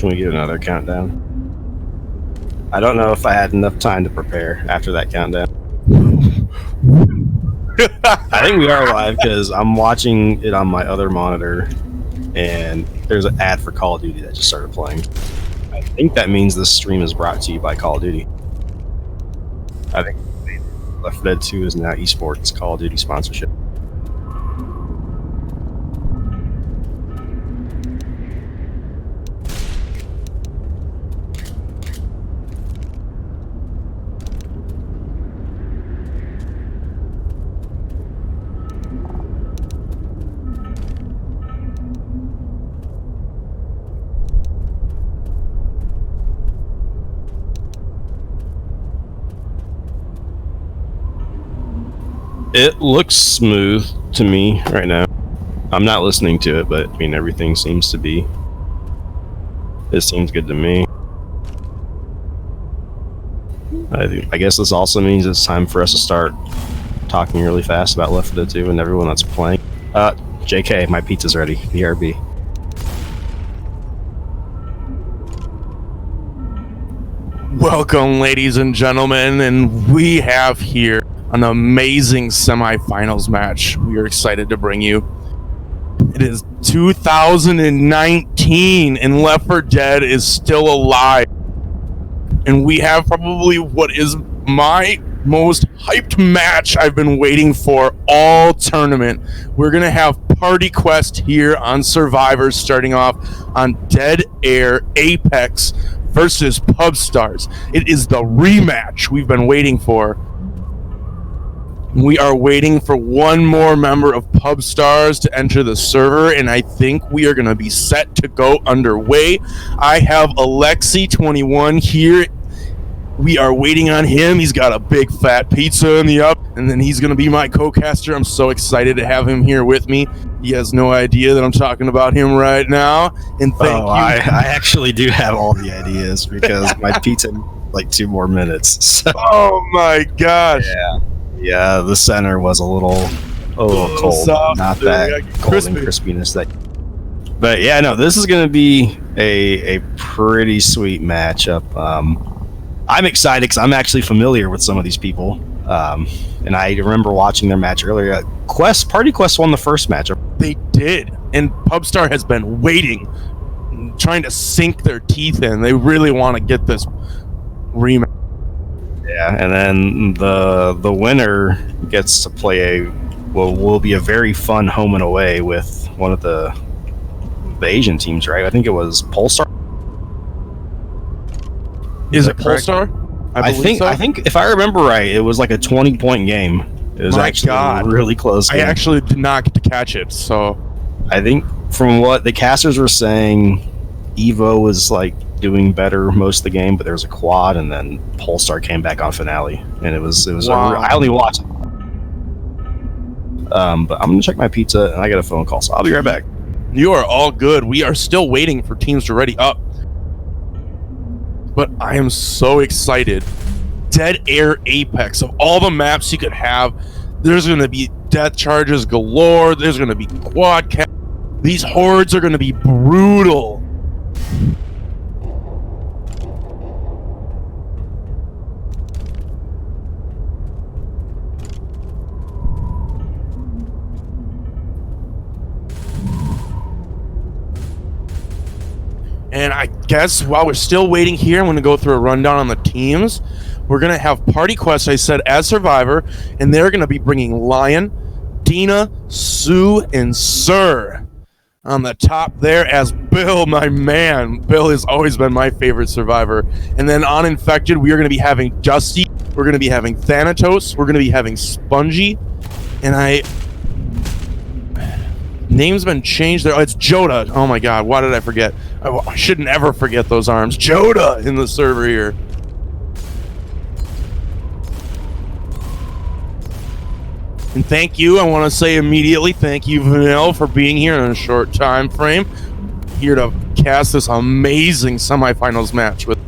Can we get another countdown? I don't know if I had enough time to prepare after that countdown. I think we are live because I'm watching it on my other monitor, and there's an ad for Call of Duty that just started playing. I think that means this stream is brought to you by Call of Duty. I think Left 4 Dead 2 is now esports Call of Duty sponsorship. It looks smooth to me right now. I'm not listening to it, but I mean, everything seems to be. It seems good to me. I guess this also means it's time for us to start talking really fast about Left 4 Dead 2 and everyone that's playing. JK, my pizza's ready. BRB. Welcome, ladies and gentlemen, and we have here an amazing semifinals match we are excited to bring you. It is 2019 and Left 4 Dead is still alive. And we have probably what is my most hyped match I've been waiting for all tournament. We're going to have Party Quest here on Survivor starting off on Dead Air Apex versus Pubstars. It is the rematch we've been waiting for. We are waiting for one more member of Pubstars to enter the server, and I think we are going to be set to go underway. I have Alexi21 here. We are waiting on him. He's got a big fat pizza in the oven, and then he's going to be my co-caster. I'm so excited to have him here with me. He has no idea that I'm talking about him right now. And thank you. I actually do have all the ideas because my pizza like 2 more minutes. So. Oh my gosh. Yeah, the center was a little cold, soft, not that cold and crispiness. But yeah, no, this is going to be a pretty sweet matchup. I'm excited because I'm actually familiar with some of these people, and I remember watching their match earlier. Party Quest won the first matchup. They did, and Pubstar has been waiting, trying to sink their teeth in. They really want to get this rematch. Yeah, and then the winner gets to play will be a very fun home and away with one of the Asian teams, right? I think it was Pubstar. Is it Pubstar? I think if I remember right, it was like a 20-point game. It was actually really close game. I actually did not get to catch it, so I think from what the casters were saying, Evo was like doing better most of the game, but there was a quad, and then Pubstar came back on finale, and it was. Wow. I only watched it. But I'm gonna check my pizza, and I got a phone call, so I'll be right back. You are all good. We are still waiting for teams to ready up, but I am so excited. Dead Air Apex, of all the maps you could have, there's gonna be death charges galore. There's gonna be quad cap. These hordes are gonna be brutal. And I guess while we're still waiting here, I'm going to go through a rundown on the teams. We're going to have Party Quest, I said, as Survivor, and they're going to be bringing Lion, Dina, Sue, and Sir on the top there as Bill, my man. Bill has always been my favorite Survivor. And then on Infected, we are going to be having Dusty. We're going to be having Thanatos. We're going to be having Spongy. And name's been changed there. Oh, it's Joda. Oh my god, why did I forget? I shouldn't ever forget those arms. Joda in the server here. And thank you, I want to say immediately, thank you, Vanille, for being here in a short time frame. Here to cast this amazing semifinals match with.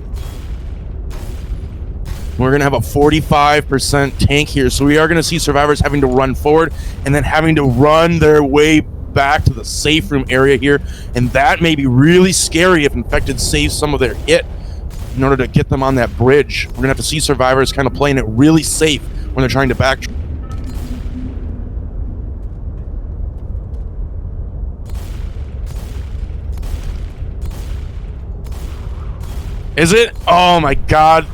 We're going to have a 45% tank here, so we are going to see survivors having to run forward and then having to run their way back to the safe room area here, and that may be really scary if infected saves some of their hit in order to get them on that bridge. We're gonna have to see survivors kind of playing it really safe when they're trying to back. Is it? Oh my god.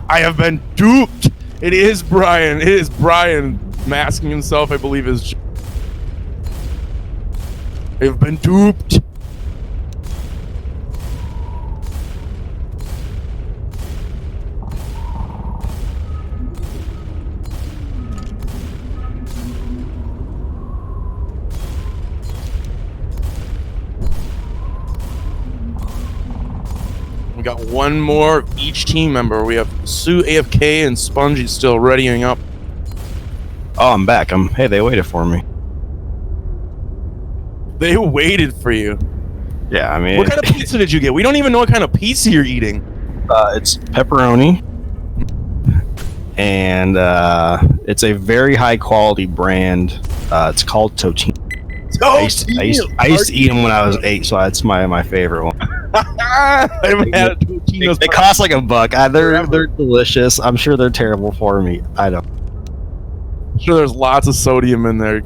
I have been duped. It is Brian. It is Brian masking himself, I believe is. I've been duped. We got one more of each team member. We have Sue AFK and Spongy still readying up. Oh, I'm back. Hey, they waited for me. They waited for you. Yeah, I mean... What kind of pizza did you get? We don't even know what kind of pizza you're eating. It's pepperoni. And it's a very high quality brand. It's called Totino. I used to eat them when I was 8, so that's my favorite one. I haven't had a Totino's. They cost like $1. They're delicious. I'm sure they're terrible for me. I don't. I'm sure there's lots of sodium in there.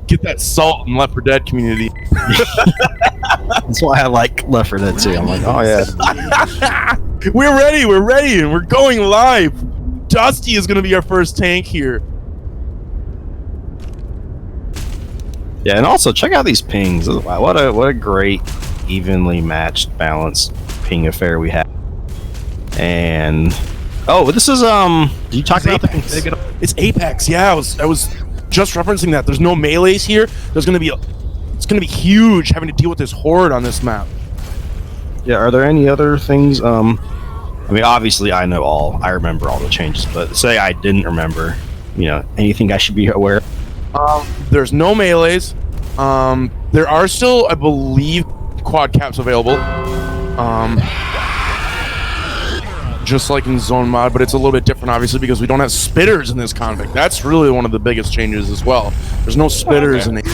Get that salt in Left 4 Dead community. That's why I like Left 4 Dead too. I'm like, oh yeah. We're ready, and we're going live. Dusty is going to be our first tank here. Yeah, and also check out these pings. Wow, what a great, evenly matched, balanced ping affair we have. And oh, this is did you talk about Apex. the config? It's Apex. Yeah, I was just referencing that. There's no melees here. It's gonna be huge having to deal with this horde on this map. Yeah, are there any other things? I mean, obviously I remember all the changes, but say I didn't remember, anything I should be aware of? There's no melees. There are still, I believe, quad caps available. Just like in zone mod, but it's a little bit different, obviously, because we don't have spitters in this config. That's really one of the biggest changes as well. There's no spitters in it.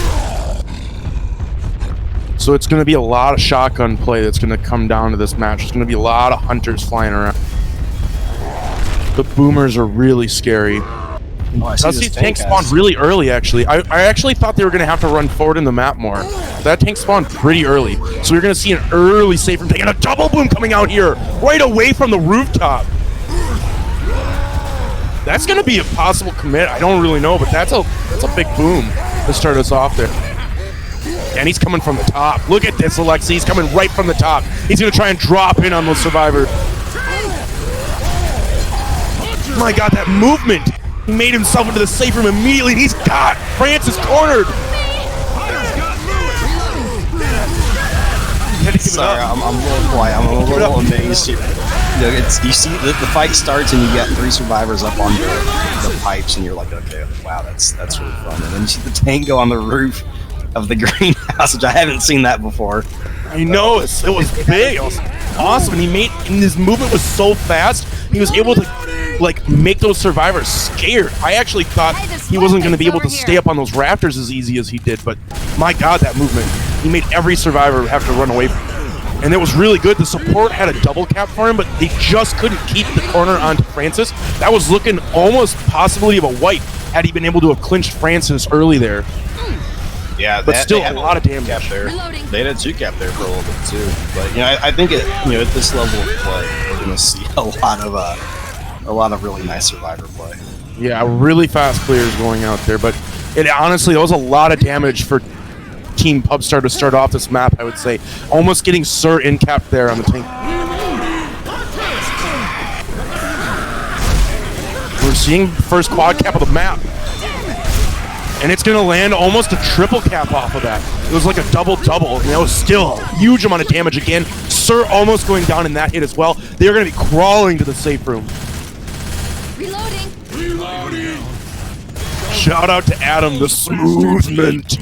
So it's going to be a lot of shotgun play that's going to come down to this match. There's going to be a lot of hunters flying around. The boomers are really scary. Dusty's tank spawned really early, actually. I actually thought they were going to have to run forward in the map more. That tank spawned pretty early. So you're going to see an early safe room tank and a double boom coming out here, right away from the rooftop. That's going to be a possible commit. I don't really know, but that's a big boom to start us off there. And he's coming from the top. Look at this, Alexi. He's coming right from the top. He's going to try and drop in on those survivors. My God, that movement. He made himself into the safe room immediately. He's got Francis cornered. Sorry, I'm a little quiet. I'm a little amazed here. You see the fight starts and you get 3 survivors up on the pipes, and you're like, okay, wow, that's really fun. And then you see the tank go on the roof of the greenhouse, which I haven't seen that before. I know, it was big. It was awesome, and his movement was so fast. He was able to make those survivors scared. I actually thought he wasn't going to be able to stay up on those rafters as easy as he did, but my God, that movement. He made every survivor have to run away from him. And it was really good. The support had a double cap for him, but they just couldn't keep the corner onto Francis. That was looking almost possibly of a wipe had he been able to have clinched Francis early there. Yeah, but still a lot of damage. Cap there. They had a 2 cap there for a little bit too. But I think at this level of play, we're going to see a lot of really nice survivor play. Yeah, really fast clears going out there, but it honestly, that was a lot of damage for Team Pubstar to start off this map, I would say. Almost getting Sir in cap there on the tank. We're seeing the first quad cap of the map. And it's going to land almost a triple cap off of that. It was like a double-double, and that was still a huge amount of damage again. Sir almost going down in that hit as well. They're going to be crawling to the safe room. Reloading. Shout out to Adam, the smoothment.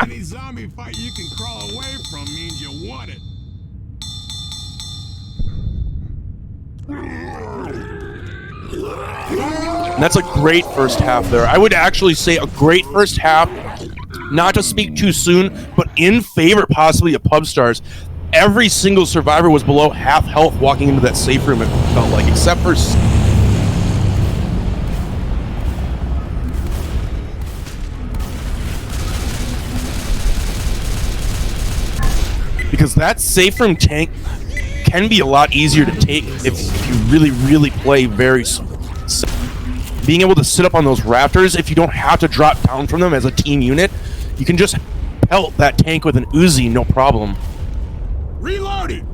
Any zombie fight you can crawl away from means you want it. And that's a great first half there. I would actually say a great first half not to speak too soon, but in favor possibly of Pubstars. Every single survivor was below half health walking into that safe room, it felt like, except for... Because that safe room tank can be a lot easier to take if you really play very... Being able to sit up on those rafters, if you don't have to drop down from them as a team unit, you can just pelt that tank with an Uzi, no problem. Reloading!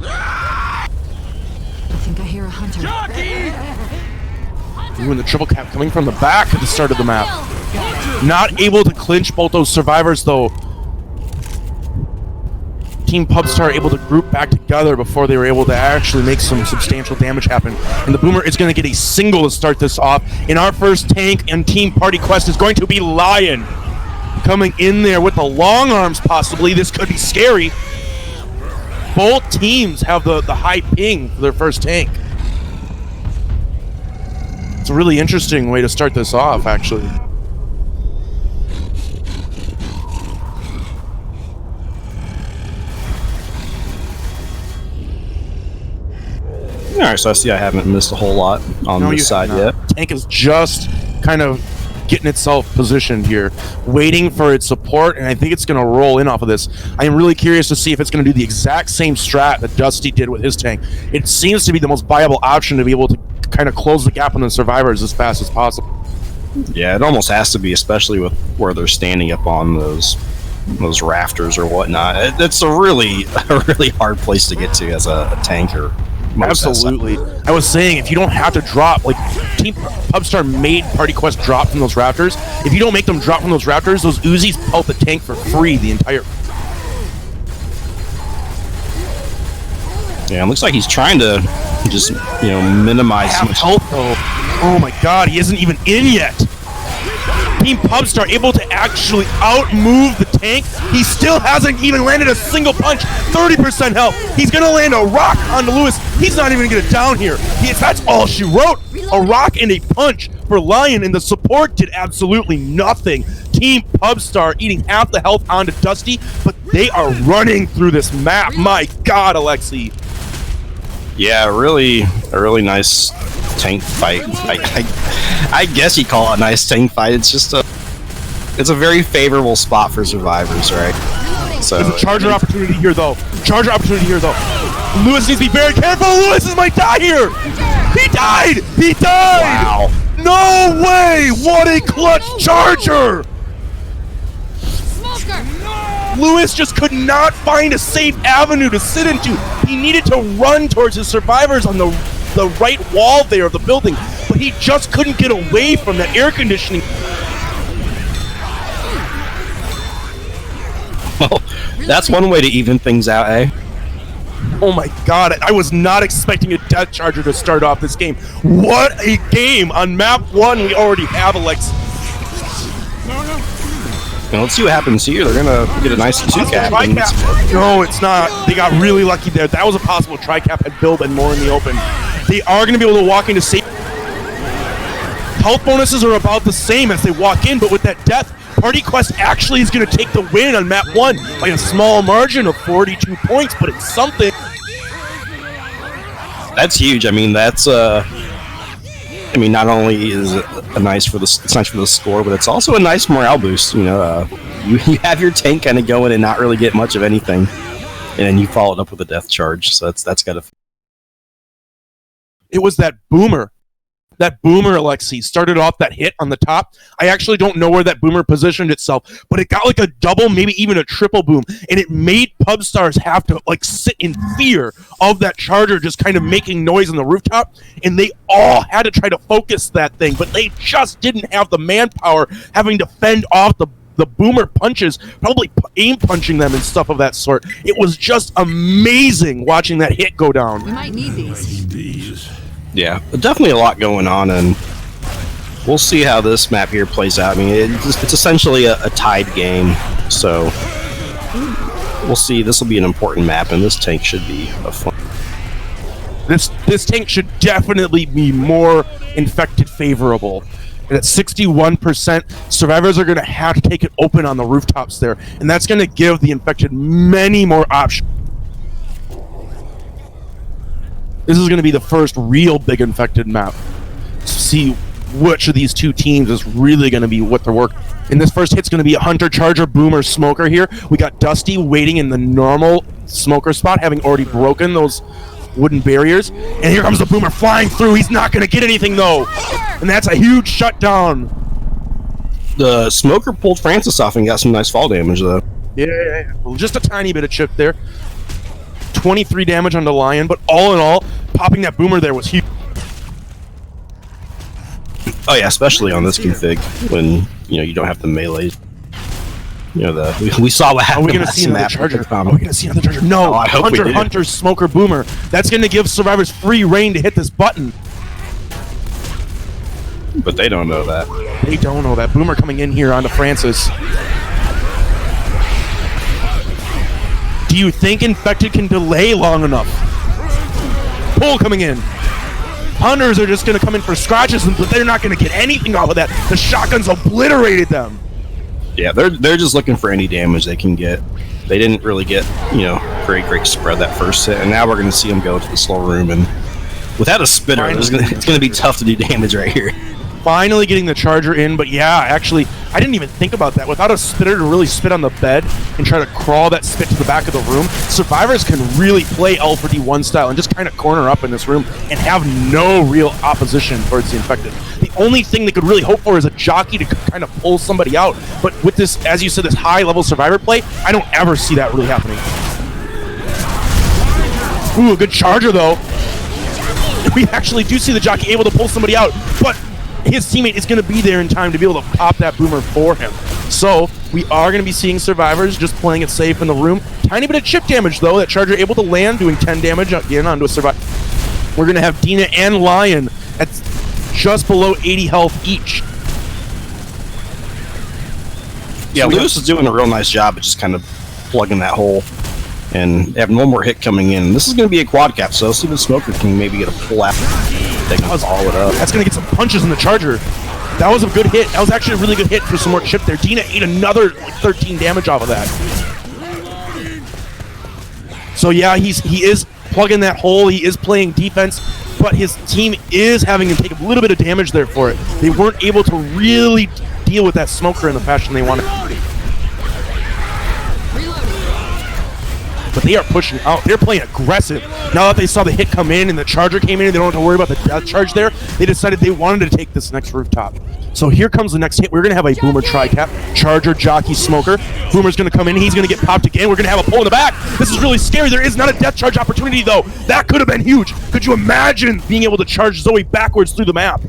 I think I hear a hunter. Ooh, and the triple cap coming from the back at the start of the map. Not able to clinch both those survivors, though. Team Pubstar able to group back together before they were able to actually make some substantial damage happen. And the Boomer is going to get a single to start this off. In our first tank and Team Party Quest is going to be Lion. Coming in there with the long arms, possibly. This could be scary. Both teams have the high ping for their first tank. It's a really interesting way to start this off, actually. Alright, so I see I haven't missed a whole lot on this side yet. Tank is just kind of getting itself positioned here, waiting for its support, and I think it's going to roll in off of this. I am really curious to see if it's going to do the exact same strat that Dusty did with his tank. It seems to be the most viable option to be able to kind of close the gap on the survivors as fast as possible. Yeah, it almost has to be, especially with where they're standing up on those rafters or whatnot. It's a really hard place to get to as a tanker. Absolutely. I was saying, if you don't have to drop, like, Team Pubstar made Party Quest drop from those rafters. If you don't make them drop from those rafters, those Uzis pelt the tank for free the entire... Yeah, it looks like he's trying to just, minimize Half health, though. Oh my god, he isn't even in yet. Team Pubstar able to actually outmove the tank. He still hasn't even landed a single punch. 30% health. He's gonna land a rock onto Lewis. He's not even gonna get it down here. That's all she wrote. A rock and a punch for Lion, and the support did absolutely nothing. Team Pubstar eating half the health onto Dusty, but they are running through this map. My god, Alexi. Yeah, a really nice tank fight. I guess you call it a nice tank fight. It's just it's a very favorable spot for survivors, right? So there's a charger opportunity here, though. Lewis needs to be very careful. Lewis might die here. He died. Wow. No way. What a clutch charger. Lewis just could not find a safe avenue to sit into. He needed to run towards his survivors on the right wall there of the building, but he just couldn't get away from that air conditioning. Well, that's one way to even things out, eh? Oh my god, I was not expecting a death charger to start off this game. What a game! On map 1, we already have Alex. Now, let's see what happens here. They're gonna get a nice two-cap. No, it's not. They got really lucky there. That was a possible tri-cap had Bill been more in the open. They are gonna be able to walk into safe. Health bonuses are about the same as they walk in, but with that death, Party Quest actually is gonna take the win on map 1 by a small margin of 42 points, but it's something. That's huge. I mean, that's not only is it nice for the score, but it's also a nice morale boost. You have your tank kind of going and not really get much of anything, and then you follow it up with a death charge. So that's got to. It was that boomer. That boomer, Alexi, started off that hit on the top. I actually don't know where that boomer positioned itself, but it got like a double, maybe even a triple boom, and it made Pubstars have to sit in fear of that charger just kind of making noise on the rooftop, and they all had to try to focus that thing, but they just didn't have the manpower having to fend off the boomer punches, probably aim punching them and stuff of that sort. It was just amazing watching that hit go down. We might need these. Yeah, definitely a lot going on, and we'll see how this map here plays out. I mean, it's essentially a tied game, so we'll see. This will be an important map, and this tank should be a fun. This tank should definitely be more infected favorable. And at 61%, survivors are going to have to take it open on the rooftops there, and that's going to give the infected many more options. This is going to be the first real big infected map. See which of these two teams is really going to be what their work. And this first hit's going to be a Hunter, Charger, Boomer, Smoker here. We got Dusty waiting in the normal Smoker spot, having already broken those wooden barriers. And here comes the Boomer flying through. He's not going to get anything, though. And that's a huge shutdown. The Smoker pulled Francis off and got some nice fall damage, though. Yeah. Well, just a tiny bit of chip there. 23 damage on the Lion, but all in all, popping that Boomer there was huge. Oh yeah, especially on this config when you don't have the melee. We saw what happened. Are we going to see another Charger? Are we going to see another Charger? No. I hope we do. Hunter, Smoker, Boomer. That's going to give survivors free reign to hit this button. But they don't know that. They don't know that. Boomer coming in here onto Francis. Do you think Infected can delay long enough? Pull coming in. Hunters are just going to come in for scratches, but they're not going to get anything off of that. The shotguns obliterated them. Yeah, they're just looking for any damage they can get. They didn't really get, great spread that first hit, and now we're going to see them go to the slow room, and without a spitter, it's going to be tough to do damage right here. Finally getting the Charger in, but yeah, actually, I didn't even think about that. Without a spitter to really spit on the bed and try to crawl that spit to the back of the room, survivors can really play L for D1 style and just kind of corner up in this room and have no real opposition towards the infected. The only thing they could really hope for is a jockey to kind of pull somebody out. But with this, as you said, this high-level survivor play, I don't ever see that really happening. Ooh, a good Charger, though. We actually do see the jockey able to pull somebody out, but his teammate is going to be there in time to be able to pop that Boomer for him. So we are going to be seeing survivors just playing it safe in the room. Tiny bit of chip damage, though. That Charger able to land, doing 10 damage again onto a survivor. We're going to have Dina and Lion at just below 80 health each. Yeah, so Lewis is doing a real nice job of just kind of plugging that hole and having one more hit coming in. This is going to be a quad cap, so see if the Smoker can maybe get a pull out. They can all it up. That's going to get some punches in the Charger. That was a good hit. That was actually a really good hit for some more chip there. Dina ate another 13 damage off of that. So yeah, he is plugging that hole. He is playing defense, but his team is having to take a little bit of damage there for it. They weren't able to really deal with that Smoker in the fashion they wanted. But they are pushing out. They're playing aggressive. Now that they saw the hit come in and the Charger came in and they don't have to worry about the death charge there, they decided they wanted to take this next rooftop. So here comes the next hit. We're going to have a Boomer tri-cap. Charger, Jockey, Smoker. Boomer's going to come in. He's going to get popped again. We're going to have a pull in the back. This is really scary. There is not a death charge opportunity, though. That could have been huge. Could you imagine being able to charge Zoe backwards through the map?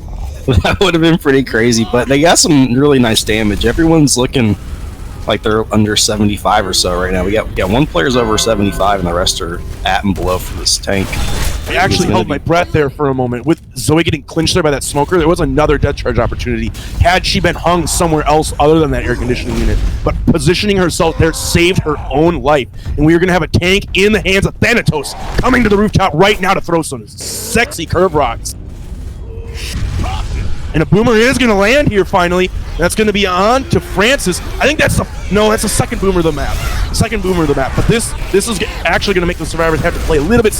That would have been pretty crazy, but they got some really nice damage. Everyone's looking like they're under 75 or so right now. We got one player's over 75 and the rest are at and below for this tank. I actually held my breath there for a moment. With Zoe getting clinched there by that Smoker, there was another death charge opportunity had she been hung somewhere else other than that air conditioning unit. But positioning herself there saved her own life. And we are going to have a tank in the hands of Thanatos coming to the rooftop right now to throw some sexy curve rocks. And a Boomer is going to land here finally. That's going to be on to Francis. I think that's the second Boomer of the map. Second Boomer of the map. But this is actually going to make the survivors have to play a little bit.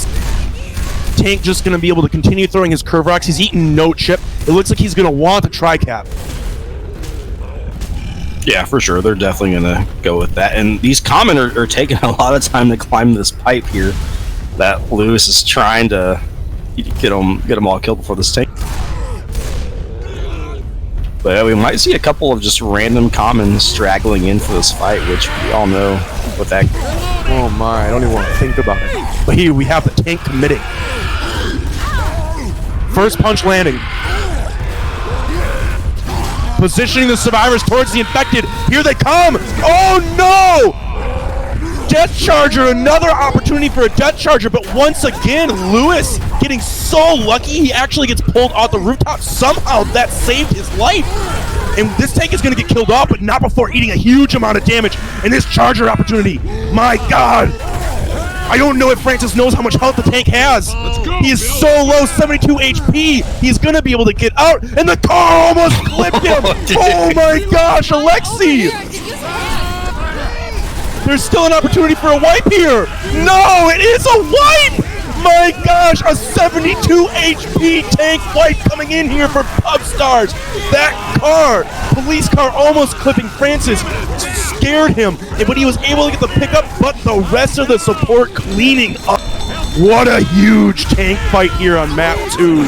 Tank just going to be able to continue throwing his curve rocks. He's eating no chip. It looks like he's going to want the tri-cap. Yeah, for sure. They're definitely going to go with that. And these common are taking a lot of time to climb this pipe here that Lewis is trying to get them all killed before this tank. But we might see a couple of just random commons straggling in for this fight, which we all know what that... Oh my, I don't even want to think about it. But here we have the tank committing. First punch landing. Positioning the survivors towards the infected. Here they come! Oh no! Death Charger, another opportunity for a Death Charger, but once again, Lewis getting so lucky, he actually gets pulled off the rooftop. Somehow that saved his life. And this tank is going to get killed off, but not before eating a huge amount of damage. And this Charger opportunity, my God. I don't know if Francis knows how much health the tank has. He is so low, 72 HP. He's going to be able to get out, and the car almost clipped him. Oh my gosh, Alexi. There's still an opportunity for a wipe here. No, it is a wipe. My gosh, a 72 HP tank wipe coming in here for Pubstars. That car, police car almost clipping Francis, scared him, but he was able to get the pickup, but the rest of the support cleaning up. What a huge tank fight here on map 2.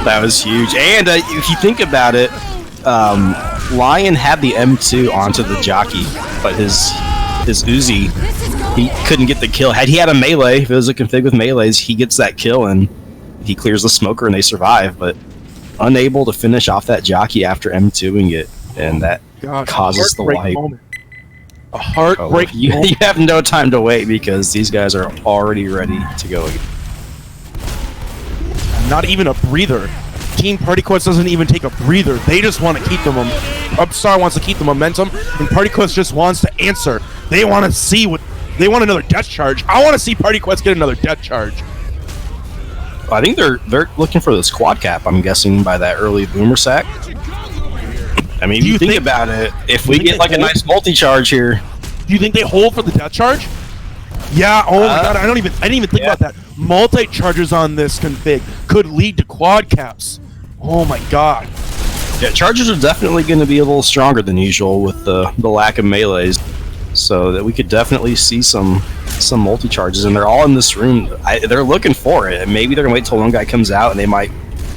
That was huge. And if you think about it, Lion had the M2 onto the jockey, but his Uzi, he couldn't get the kill. Had he had a melee, if it was a config with melees, he gets that kill and he clears the smoker and they survive, but unable to finish off that jockey after M2ing it, and that causes the wipe. A heartbreak moment. You have no time to wait because these guys are already ready to go again. Not even a breather. Team Party Quest doesn't even take a breather. They just want to keep the momentum. Pubstar wants to keep the momentum, and Party Quest just wants to answer. They want to see what they want. Another death charge. I want to see Party Quest get another death charge. I think they're looking for the squad cap. I'm guessing by that early boomer sack. I mean, if you think about it, if we get like a nice multi-charge here, do you think they hold for the death charge? Yeah. Oh my God, I didn't even think about that. Multi-charges on this config could lead to quad caps. Oh my God. Yeah, chargers are definitely going to be a little stronger than usual with the lack of melees, so that we could definitely see some multi-charges, and they're all in this room. They're looking for it, and maybe they're going to wait till one guy comes out and they might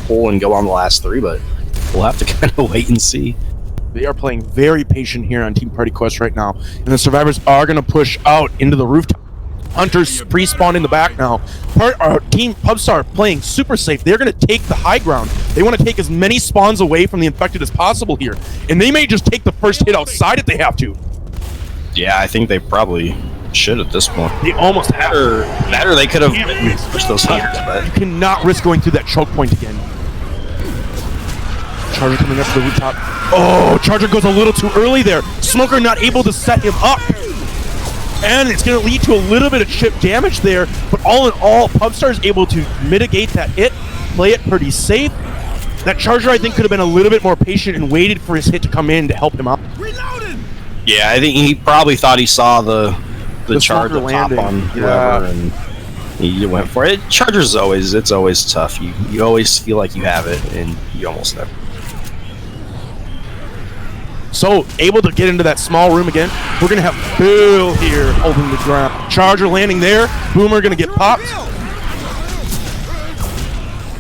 pull and go on the last 3, but we'll have to kind of wait and see. They are playing very patient here on Team Party Quest right now, and the survivors are going to push out into the rooftop. Hunters pre-spawn in the back now. Team Pubstar playing super safe. They're going to take the high ground. They want to take as many spawns away from the infected as possible here, and they may just take the first hit outside if they have to. Yeah, I think they probably should at this point. They almost have. That or they could have pushed those hunters, but you cannot risk going through that choke point again. Charger coming up to the rooftop. Oh, Charger goes a little too early there. Smoker not able to set him up. And it's going to lead to a little bit of chip damage there, but all in all, Pubstar is able to mitigate that hit, play it pretty safe. That Charger, I think, could have been a little bit more patient and waited for his hit to come in to help him out. Reloaded! Yeah, I think he probably thought he saw the Charger top on whoever, and he went for it. Charger's it's always tough. You always feel like you have it, and you almost never. So, able to get into that small room again. We're going to have Bill here holding the ground. Charger landing there. Boomer going to get popped.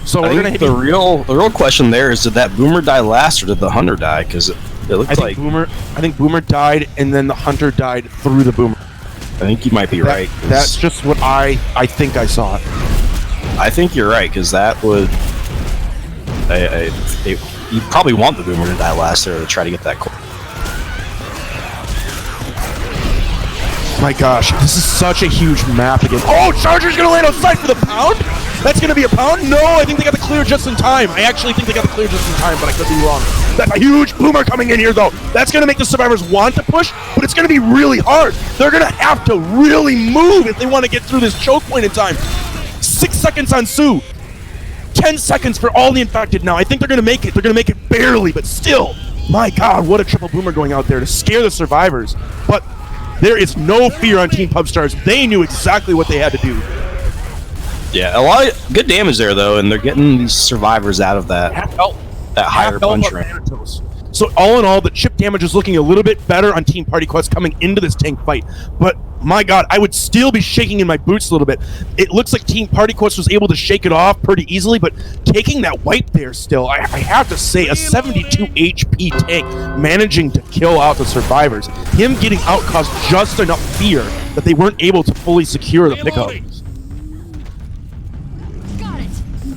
So I think the real question there is, did that Boomer die last or did the Hunter die? Because it looked like I think Boomer died and then the Hunter died through the Boomer. I think you might be right. That's just what I think I saw it. I think you're right, because that would... you probably want the Boomer to die last there to try to get that core. My gosh, this is such a huge map again. Oh, Charger's gonna land outside for the pound? That's gonna be a pound? No, I think they got the clear just in time. I actually think they got the clear just in time, but I could be wrong. That's a huge Boomer coming in here, though. That's gonna make the survivors want to push, but it's gonna be really hard. They're gonna have to really move if they want to get through this choke point in time. 6 seconds on Sue. 10 seconds for all the infected now. I think they're gonna make it. They're gonna make it barely, but still. My God, what a triple Boomer going out there to scare the survivors. But there is no fear on Team Pubstars. They knew exactly what they had to do. Yeah, a lot of good damage there, though, and they're getting these survivors out of that higher punch range. So all in all, the chip damage is looking a little bit better on Team Party Quest coming into this tank fight. But my God, I would still be shaking in my boots a little bit. It looks like Team Party Quest was able to shake it off pretty easily, but taking that wipe there still, I have to say, a 72 HP tank managing to kill out the survivors. Him getting out caused just enough fear that they weren't able to fully secure the pickup. Got it.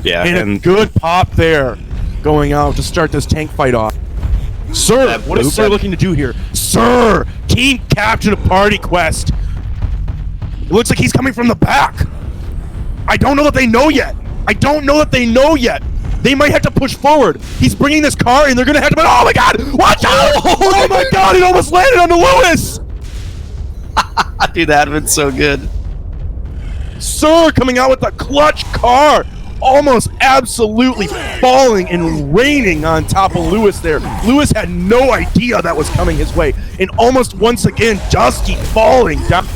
Yeah, and a good pop there going out to start this tank fight off. Sir, what is Sir looking to do here? Sir, team captain of Party Quest. It looks like he's coming from the back. I don't know that they know yet. They might have to push forward. He's bringing this car, and they're gonna have to. Oh my God! Watch out! Oh my God! It almost landed on the Lewis. Dude, that would been so good. Sir coming out with a clutch car, almost absolutely falling and raining on top of Lewis there. Lewis had no idea that was coming his way, and almost once again, Dusty falling down.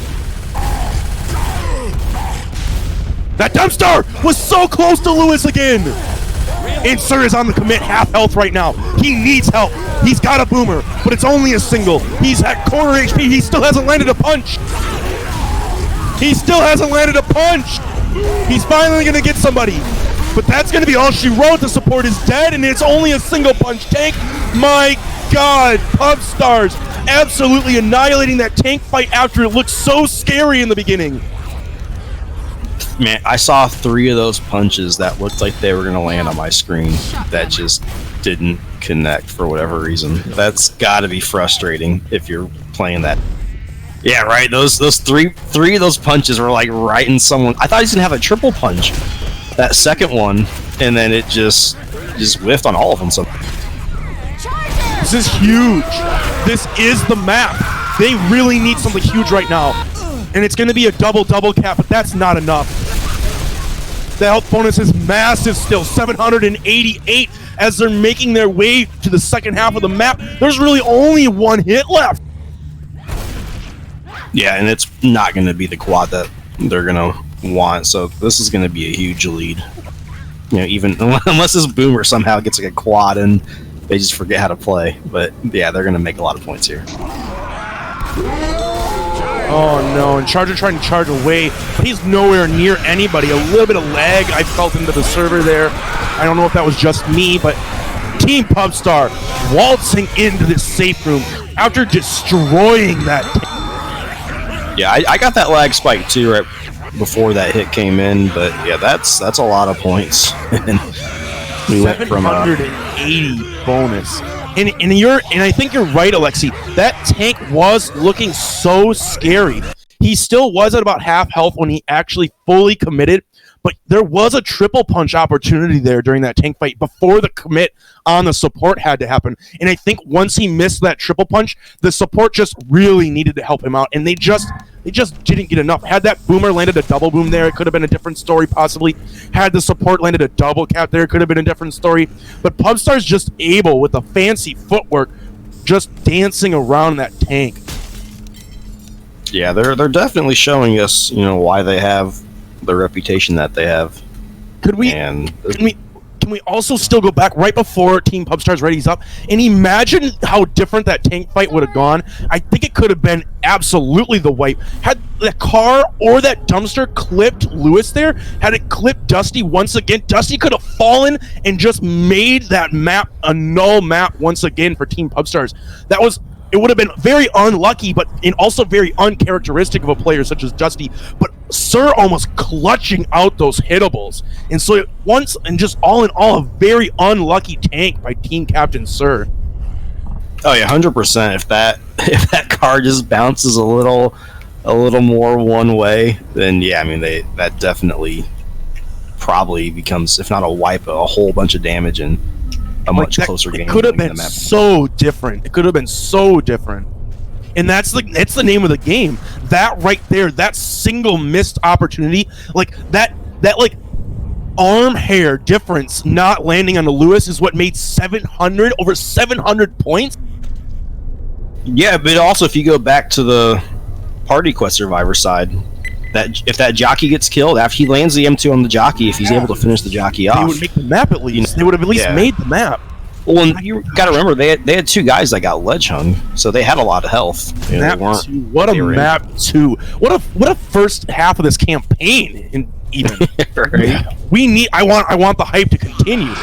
That dumpster was so close to Lewis again. And Sir is on the commit, half health right now. He needs help. He's got a boomer, but it's only a single. He's at quarter HP. He still hasn't landed a punch. He's finally going to get somebody. But that's going to be all she wrote. The support is dead, and it's only a single punch tank. My God, Pubstars absolutely annihilating that tank fight after it looked so scary in the beginning. Man, I saw 3 of those punches that looked like they were going to land on my screen that just didn't connect for whatever reason. That's got to be frustrating if you're playing that. Yeah, right. Those three of those punches were like right in someone. I thought he was going to have a triple punch, that second one, and then it just whiffed on all of them. So this is huge. This is the map. They really need something huge right now. And it's going to be a double cap, but that's not enough. The health bonus is massive still, 788 as they're making their way to the second half of the map. There's really only 1 hit left. yeah, and it's not going to be the quad that they're going to want. So this is going to be a huge lead. You know, even unless this boomer somehow gets like a quad and they just forget how to play. But yeah, they're going to make a lot of points here. Oh no, and Charger trying to charge away, but he's nowhere near anybody. A little bit of lag I felt into the server there. I don't know if that was just me, but Team Pubstar waltzing into this safe room after destroying that. Yeah, I got that lag spike too right before that hit came in, but yeah, that's a lot of points. And we went from 780 bonus. And I think you're right, Alexi. That tank was looking so scary. He still was at about half health when he actually fully committed, but there was a triple punch opportunity there during that tank fight before the commit on the support had to happen. And I think once he missed that triple punch, the support just really needed to help him out, and they just didn't get enough. Had that boomer landed a double boom there, it could have been a different story possibly. Had the support landed a double cap there, it could have been a different story. But Pubstar's just able, with the fancy footwork, just dancing around that tank. Yeah, they're definitely showing us, you know, why they have the reputation that they have. Can we also still go back right before Team Pubstars readies up and imagine how different that tank fight would have gone? I think it could have been absolutely the wipe. Had the car or that dumpster clipped Lewis there, had it clipped Dusty once again, Dusty could have fallen and just made that map a null map once again for Team Pubstars. It would have been very unlucky, but and also very uncharacteristic of a player such as Dusty. But Sir almost clutching out those hittables, and so once and just all in all, a very unlucky tank by Team Captain Sir. Oh yeah, 100%. If that car just bounces a little more one way, then yeah, I mean that definitely probably becomes, if not a wipe, a whole bunch of damage and a much closer game. It could have been so different. It could have been so different. And that's the name of the game. That right there, that single missed opportunity, like that like arm hair difference not landing on the Lewis is what made over 700 points. Yeah, but also if you go back to the Party Quest Survivor side, that if that jockey gets killed after he lands the M2 on the jockey, if he's able to finish the jockey off, they would make the map at least. They would have at least made the map. Well, and you got to remember they had 2 guys that got ledge hung, so they had a lot of health. You know, what a map 2! What a first half of this campaign. Right? I want the hype to continue.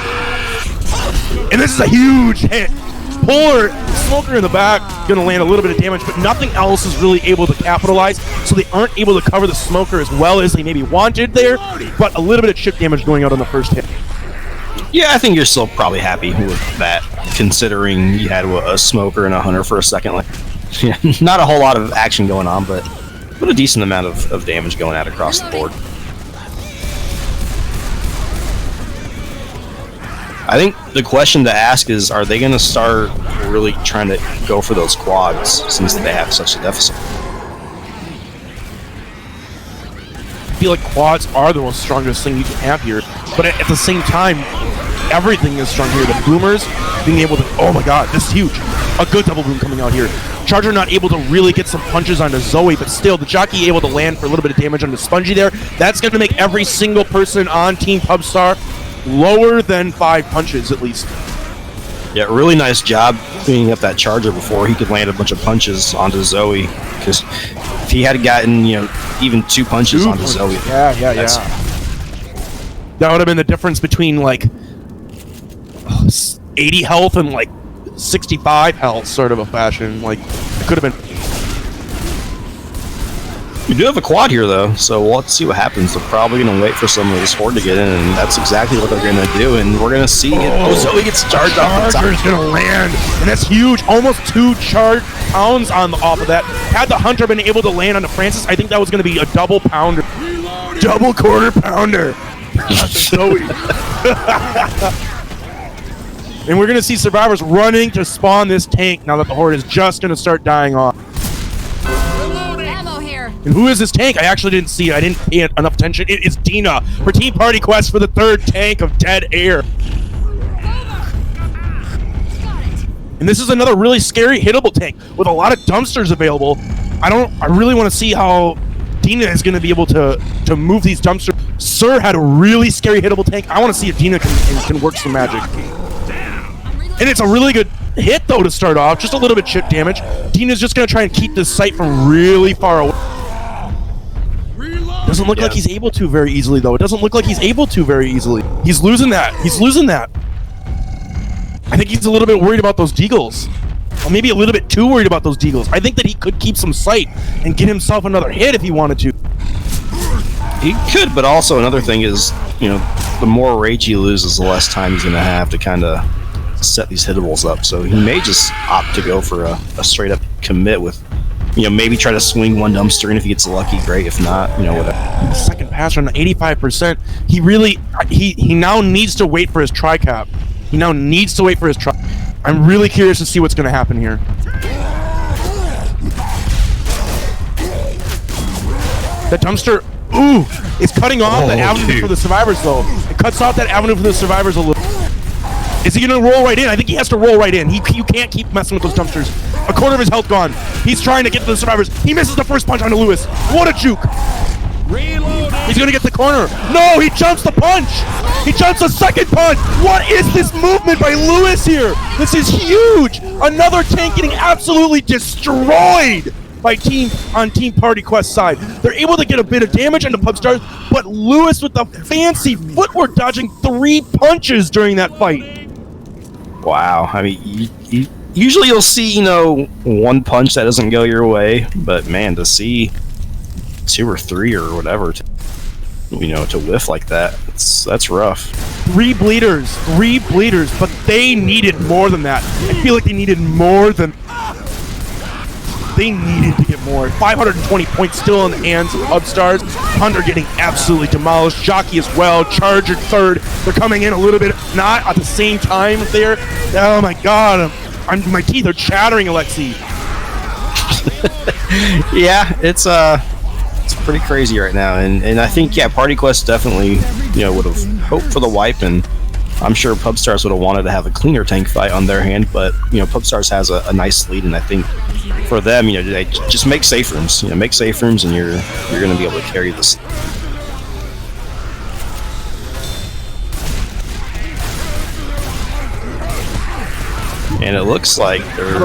And this is a huge hit. Polar Smoker in the back, gonna land a little bit of damage, but nothing else is really able to capitalize, so they aren't able to cover the Smoker as well as they maybe wanted there, but a little bit of chip damage going out on the first hit. Yeah, I think you're still probably happy with that, considering you had a Smoker and a Hunter for a second. Like, yeah, not a whole lot of action going on, but But a decent amount of damage going out across the board. I think the question to ask is, are they going to start really trying to go for those quads since they have such a deficit? I feel like quads are the most strongest thing you can have here, but at the same time, everything is strong here. The boomers being able to, oh my god, this is huge. A good double boom coming out here. Charger not able to really get some punches onto Zoe, but still, the jockey able to land for a little bit of damage onto Spongy there. That's going to make every single person on Team Pubstar lower than 5 punches at least. Yeah, really nice job cleaning up that Charger before he could land a bunch of punches onto Zoe. Because if he had gotten, even 2 punches onto Zoe, yeah. That would have been the difference between like 80 health and like 65 health, sort of a fashion. Like it could have been. We do have a quad here, though, so let's see what happens. They're probably going to wait for some of this horde to get in, and that's exactly what they're going to do, and we're going to see it. Oh, Zoe gets charged off. Charger's going to land, and that's huge. Almost 2 charged pounds off of that. Had the Hunter been able to land onto Francis, I think that was going to be a double pounder. Double quarter pounder. Zoe. And we're going to see survivors running to spawn this tank now that the horde is just going to start dying off. And who is this tank? I actually didn't see it. I didn't pay enough attention. It is Dina for Team Party Quest for the 3rd tank of Dead Air. And this is another really scary hittable tank with a lot of dumpsters available. I really want to see how Dina is going to be able to move these dumpsters. Sir had a really scary hittable tank. I want to see if Dina can work some magic. And it's a really good hit, though, to start off. Just a little bit chip damage. Dina's just going to try and keep this site from really far away. Doesn't look like he's able to very easily, though. It doesn't look like he's able to very easily. He's losing that. He's losing that. I think he's a little bit worried about those deagles. Or maybe a little bit too worried about those deagles. I think that he could keep some sight and get himself another hit if he wanted to. He could, but also another thing is, the more rage he loses, the less time he's going to have to kind of set these hittables up. So he may just opt to go for a straight-up commit with, maybe try to swing 1 dumpster, and if he gets lucky, great. If not, whatever. Second pass on 85%. He really, he now needs to wait for his tri-cap. He now needs to wait for his tri. I'm really curious to see what's going to happen here. The dumpster, ooh, is cutting off the avenue for the survivors, though. It cuts off that avenue for the survivors a little. Is he going to roll right in? I think he has to roll right in. You can't keep messing with those dumpsters. A quarter of his health gone. He's trying to get to the survivors. He misses the first punch onto Lewis. What a juke. He's going to get the corner. No, he jumps the punch. He jumps the second punch. What is this movement by Lewis here? This is huge. Another tank getting absolutely destroyed by Team Party Quest side. They're able to get a bit of damage into Pubstars, but Lewis with the fancy footwork dodging 3 punches during that fight. Wow. I mean, usually you'll see, 1 punch that doesn't go your way, but man, to see 2 or 3 or whatever, to whiff like that, that's rough. 3 bleeders, but they needed more than that. I feel like they needed more than... They needed to get more. 520 points still in the hands of Pubstars. Hunter getting absolutely demolished. Jockey as well. Charger 3rd. They're coming in a little bit, not at the same time there. Oh my god. My teeth are chattering, Alexi. Yeah, it's pretty crazy right now, and I think Party Quest definitely would have hoped for the wipe, and I'm sure Pubstars would have wanted to have a cleaner tank fight on their hand, but Pubstars has a nice lead, and I think for them, they just make safe rooms. Make safe rooms, and you're going to be able to carry this. And it looks like they're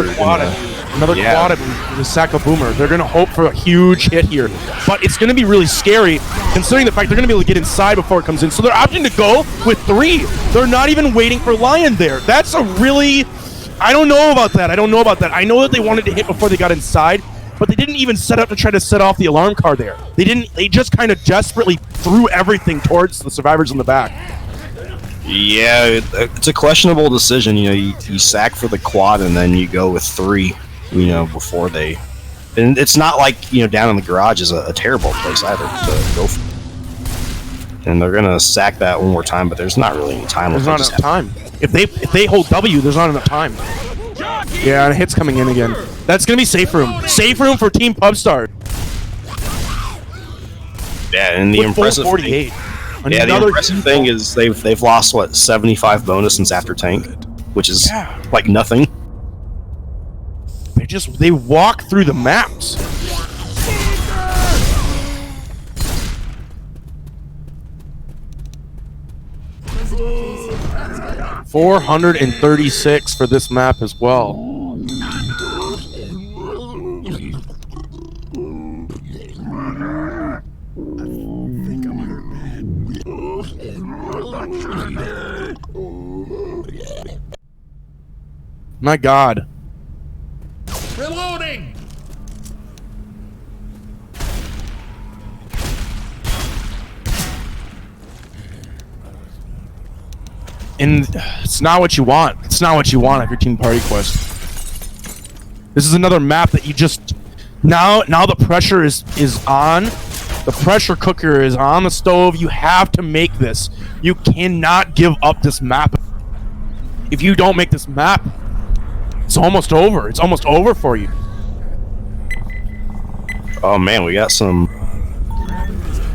Another quad with a sack of boomer. They're going to hope for a huge hit here. But it's going to be really scary, considering the fact they're going to be able to get inside before it comes in. So they're opting to go with 3. They're not even waiting for Lion there. That's a really... I don't know about that. I know that they wanted to hit before they got inside, but they didn't even set up to try to set off the alarm car there. They just kind of desperately threw everything towards the survivors in the back. Yeah, it's a questionable decision. You sack for the quad and then you go with 3, before they And it's not like, down in the garage is a terrible place either to go for. And they're gonna sack that one more time, but there's not really any time. There's not enough time. If they hold W, there's not enough time. Yeah, and a hit's coming in again. That's gonna be safe room. Safe room for Team Pubstar. Yeah, and the impressive thing, the impressive thing is they've lost what 75 bonus since after tank, which is like nothing. They walk through the maps. 436 for this map as well. My God. Reloading! And it's not what you want. It's not what you want after Team Party Quest. This is another map that you just... Now the pressure is on. The pressure cooker is on the stove. You have to make this. You cannot give up this map. If you don't make this map, it's almost over. It's almost over for you. Oh man, we got some...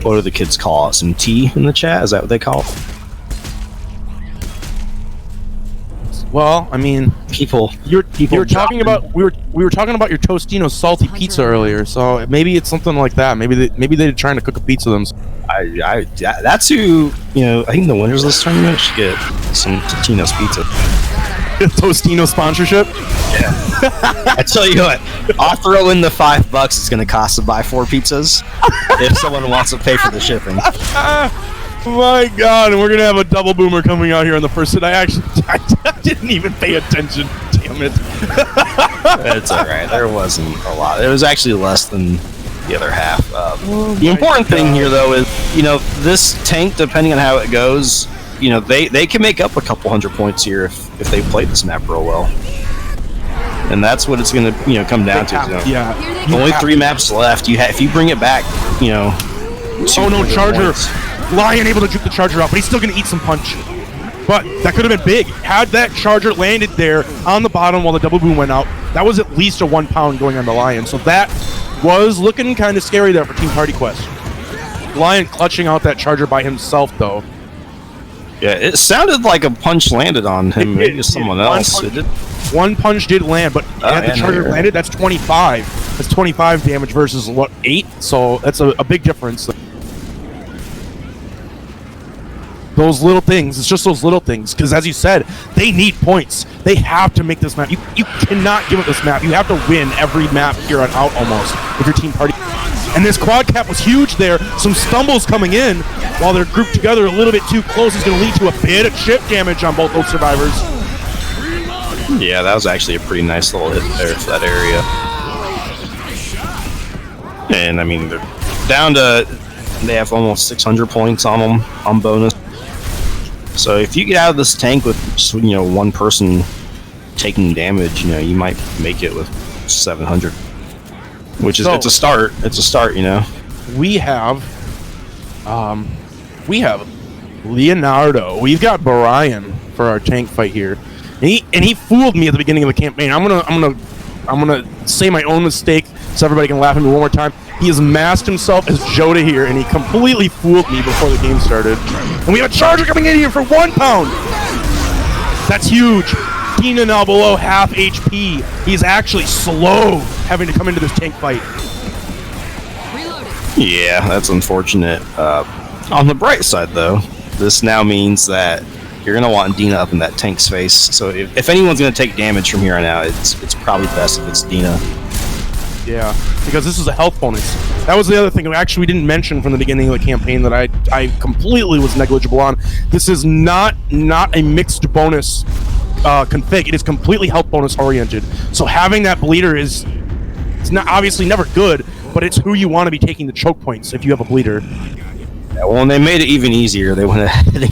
What do the kids call it? Some tea in the chat? Is that what they call it? Well, I mean, people you were talking about we were talking about your Tostino salty pizza earlier, so maybe it's something like that. Maybe they're trying to cook a pizza themselves. That's who I think the winners of this tournament should get some Tostino's pizza. Tostino sponsorship. Yeah. I tell you what, I'll throw in the $5 it's going to cost to buy 4 pizzas if someone wants to pay for the shipping. My God, and we're gonna have a double boomer coming out here on the first hit. I didn't even pay attention. Damn it. It's alright. There wasn't a lot. It was actually less than the other half. The important thing here, though, is this tank, depending on how it goes, they can make up a couple hundred points here if they play this map real well. And that's what it's gonna come down to. Yeah. Only 3 maps left. If you bring it back, Oh no, Charger. Lion able to juke the Charger out, but he's still going to eat some punch. But that could have been big. Had that Charger landed there on the bottom while the double boom went out, that was at least a 1 pound going on the Lion. So that was looking kind of scary there for Team Party Quest. Lion clutching out that Charger by himself, though. Yeah, it sounded like a punch landed on him. Maybe someone else. One punch did land, but had the Charger landed, that's 25. That's 25 damage versus, 8? So that's a big difference. Those little things, it's just those little things, because as you said, they need points. They have to make this map. You cannot give up this map. You have to win every map here on out almost if your Team Party. And this quad cap was huge there. Some stumbles coming in while they're grouped together a little bit too close is going to lead to a bit of chip damage on both those survivors. Yeah, that was actually a pretty nice little hit there for that area. And I mean, they're down to, they have almost 600 points on them on bonus. So if you get out of this tank with just, one person taking damage, you might make it with 700, which is it's a start. It's a start, We have Leonardo. We've got Brian for our tank fight here, and he fooled me at the beginning of the campaign. I'm gonna say my own mistake so everybody can laugh at me one more time. He has masked himself as Joda here, and he completely fooled me before the game started. And we have a Charger coming in here for 1 pound. That's huge. Tina now below half HP. He's actually slow having to come into this tank fight. Yeah, that's unfortunate. On the bright side, though, this now means that you're going to want Dina up in that tank's face. So if anyone's going to take damage from here on out, it's probably best if it's Dina. Yeah, because this is a health bonus. That was the other thing actually we didn't mention from the beginning of the campaign that I completely was negligible on. This is not a mixed bonus config. It is completely health bonus oriented. So having that bleeder it's not obviously never good, but it's who you want to be taking the choke points if you have a bleeder. Yeah, well, and they made it even easier. They went ahead.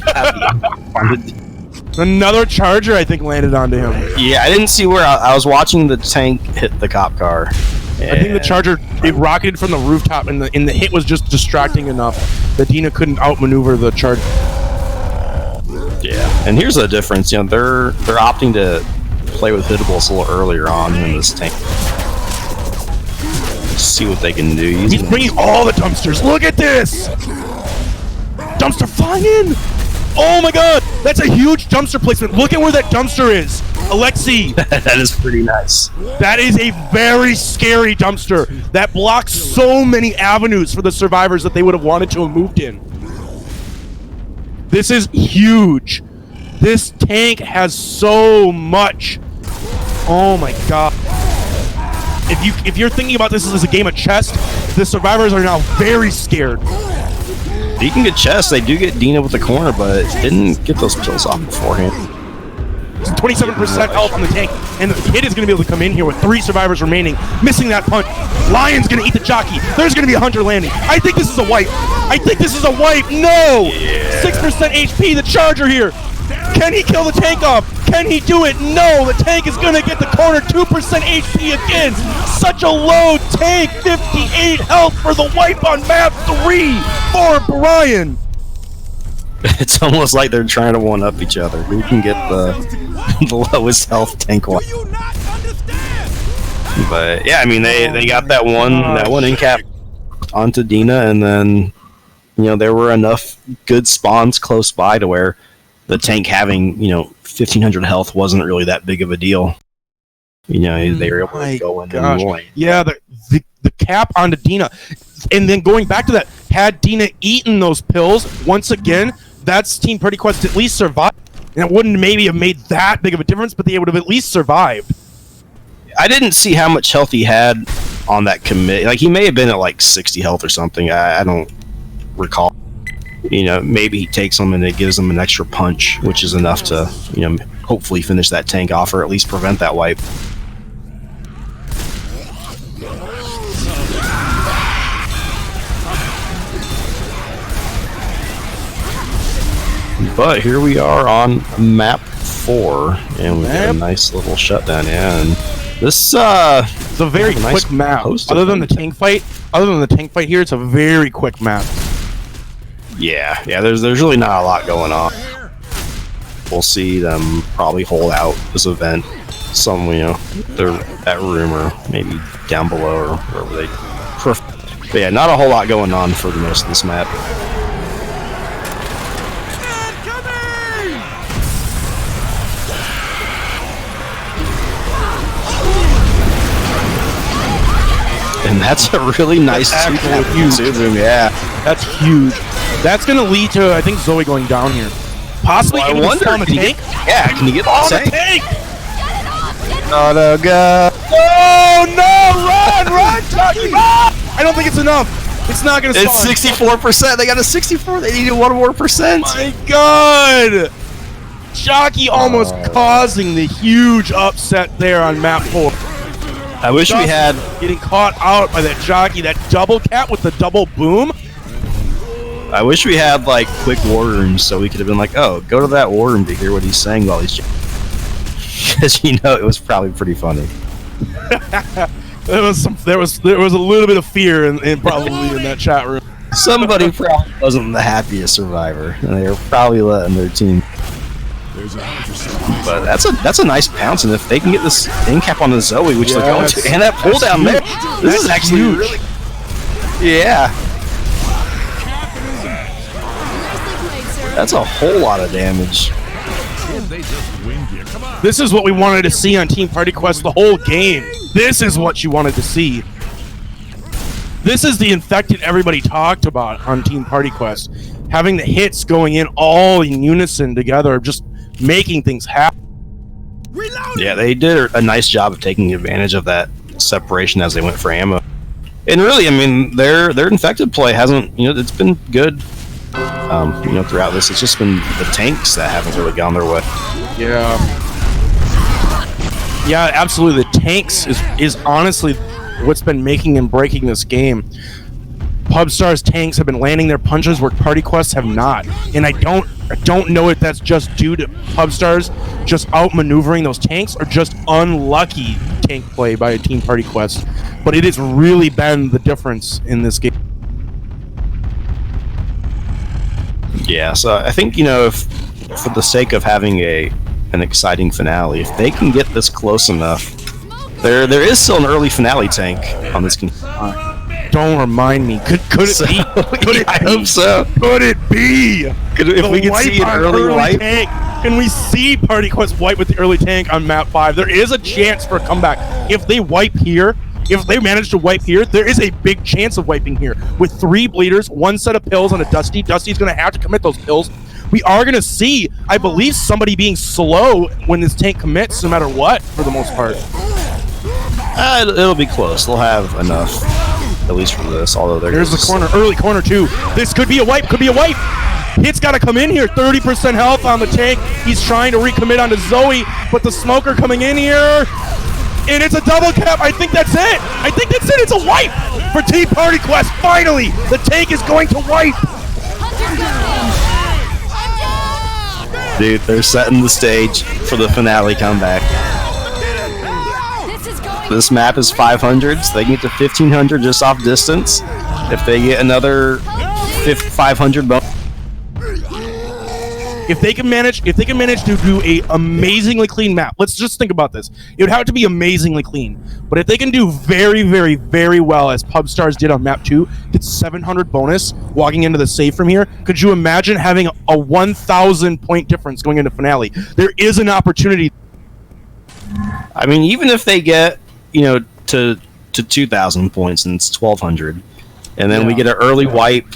Another Charger, I think, landed onto him. Yeah, I didn't see where I was watching the tank hit the cop car, I think the Charger, it rocketed from the rooftop, and the hit was just distracting enough that Dina couldn't outmaneuver the Charger. Yeah, and here's the difference. You know, they're opting to play with hitables a little earlier on in this tank. See what they can do. He's bringing all the dumpsters. Look at this! Dumpster flying in! Oh my god! That's a huge dumpster placement. Look at where that dumpster is. Alexi! That is pretty nice. That is a very scary dumpster. That blocks so many avenues for the survivors that they would have wanted to have moved in. This is huge. This tank has so much. Oh my god. If you're thinking about this as a game of chess, the survivors are now very scared. You can get chess. They do get Dina with the corner, but didn't get those pills off beforehand. 27% health on the tank, and the kid is going to be able to come in here with 3 survivors remaining, missing that punch. Lion's going to eat the jockey. There's going to be a hunter landing. I think this is a wipe. I think this is a wipe. No! Yeah. 6% HP, the Charger here. Can he kill the tank off? Can he do it? No! The tank is going to get the corner. 2% HP again. Such a low tank. 58 health for the wipe on map 3 for Brian. It's almost like they're trying to one-up each other. Who can get the lowest health tank one? But yeah, I mean they got that one in cap onto Dina, and then you know there were enough good spawns close by to where the tank having 1,500 health wasn't really that big of a deal. You know, they were able to go in and win. Yeah, the cap onto Dina, and then going back to that, had Dina eaten those pills once again, that's Team Pretty Quest at least survived, and it wouldn't maybe have made that big of a difference, but they would have at least survived. I didn't see how much health he had on that commit. Like he may have been at like 60 health or something. I don't recall. You know, maybe he takes them and it gives them an extra punch, which is enough to hopefully finish that tank off or at least prevent that wipe. But here we are on map 4, and we got a nice little shutdown. Yeah, and this it's a very quick map. Other than the tank fight here, it's a very quick map. Yeah. There's really not a lot going on. We'll see them probably hold out this event. That room or maybe down below or wherever they. But yeah, not a whole lot going on for the most of this map. And that's a really nice zoom. Yeah, that's huge. That's gonna lead to, I think, Zoe going down here. Possibly. Well, I wonder on the tank. Can you get the tank? Oh go! Oh no! Run, Chucky! I don't think it's enough. It's not gonna. It's 64%. They got a 64. They needed 1 more percent. My God! Jockey almost causing the huge upset there on map 4. I wish we had getting caught out by that jockey, that double cap with the double boom. I wish we had like quick war rooms so we could have been like, oh, go to that war room to hear what he's saying while he's because it was probably pretty funny. there was a little bit of fear in probably in that chat room. Somebody probably wasn't the happiest survivor, and they were probably letting their team. But that's a nice pounce, and if they can get this end cap on the Zoe, which they're going to, and that pull down there, this is actually huge. Really, yeah. That's a whole lot of damage. This is what we wanted to see on Team Party Quest the whole game. This is what you wanted to see. This is the infected everybody talked about on Team Party Quest. Having the hits going in all in unison together, just making things happen. Yeah, they did a nice job of taking advantage of that separation as they went for ammo. And really, I mean, their infected play hasn't, it's been good. Throughout this, it's just been the tanks that haven't really gone their way. Yeah, absolutely. The tanks is honestly what's been making and breaking this game. Pubstar's tanks have been landing their punches where Party Quests have not, and I don't I don't know if that's just due to Pubstars just outmaneuvering those tanks or just unlucky tank play by a Team Party Quest, but it has really been the difference in this game. Yeah, so I think, you know, if for the sake of having an exciting finale, if they can get this close enough, there is still an early finale tank on this. Don't remind me. Could it be? Could it I be? hope so. Could it be? If we could see an early wipe. Tank. Can we see Party Quest wipe with the early tank on map 5? There is a chance for a comeback. If they wipe here, if they manage to wipe here, there is a big chance of wiping here. With 3 bleeders, 1 set of pills on a Dusty. Dusty's going to have to commit those pills. We are going to see, I believe, somebody being slow when this tank commits, no matter what, for the most part. It'll be close. They'll have enough, at least for this, although There's the corner, early corner too. This could be a wipe, Hit's got to come in here, 30% health on the tank. He's trying to recommit onto Zoe, but the smoker coming in here, and it's a double cap. I think that's it. It's a wipe for Team Party Quest. Finally, the tank is going to wipe. Dude, they're setting the stage for the finale comeback. This map is 500, so they can get to 1500 just off distance. If they get another 500 bonus. If they can manage to do a amazingly clean map, let's just think about this. It would have to be amazingly clean. But if they can do very, very, very well, as Pubstars did on map 2, get 700 bonus walking into the save from here, could you imagine having a 1,000 point difference going into finale? There is an opportunity. I mean, even if they get, you know, to 2,000 points and it's 1,200, and then we get an early wipe,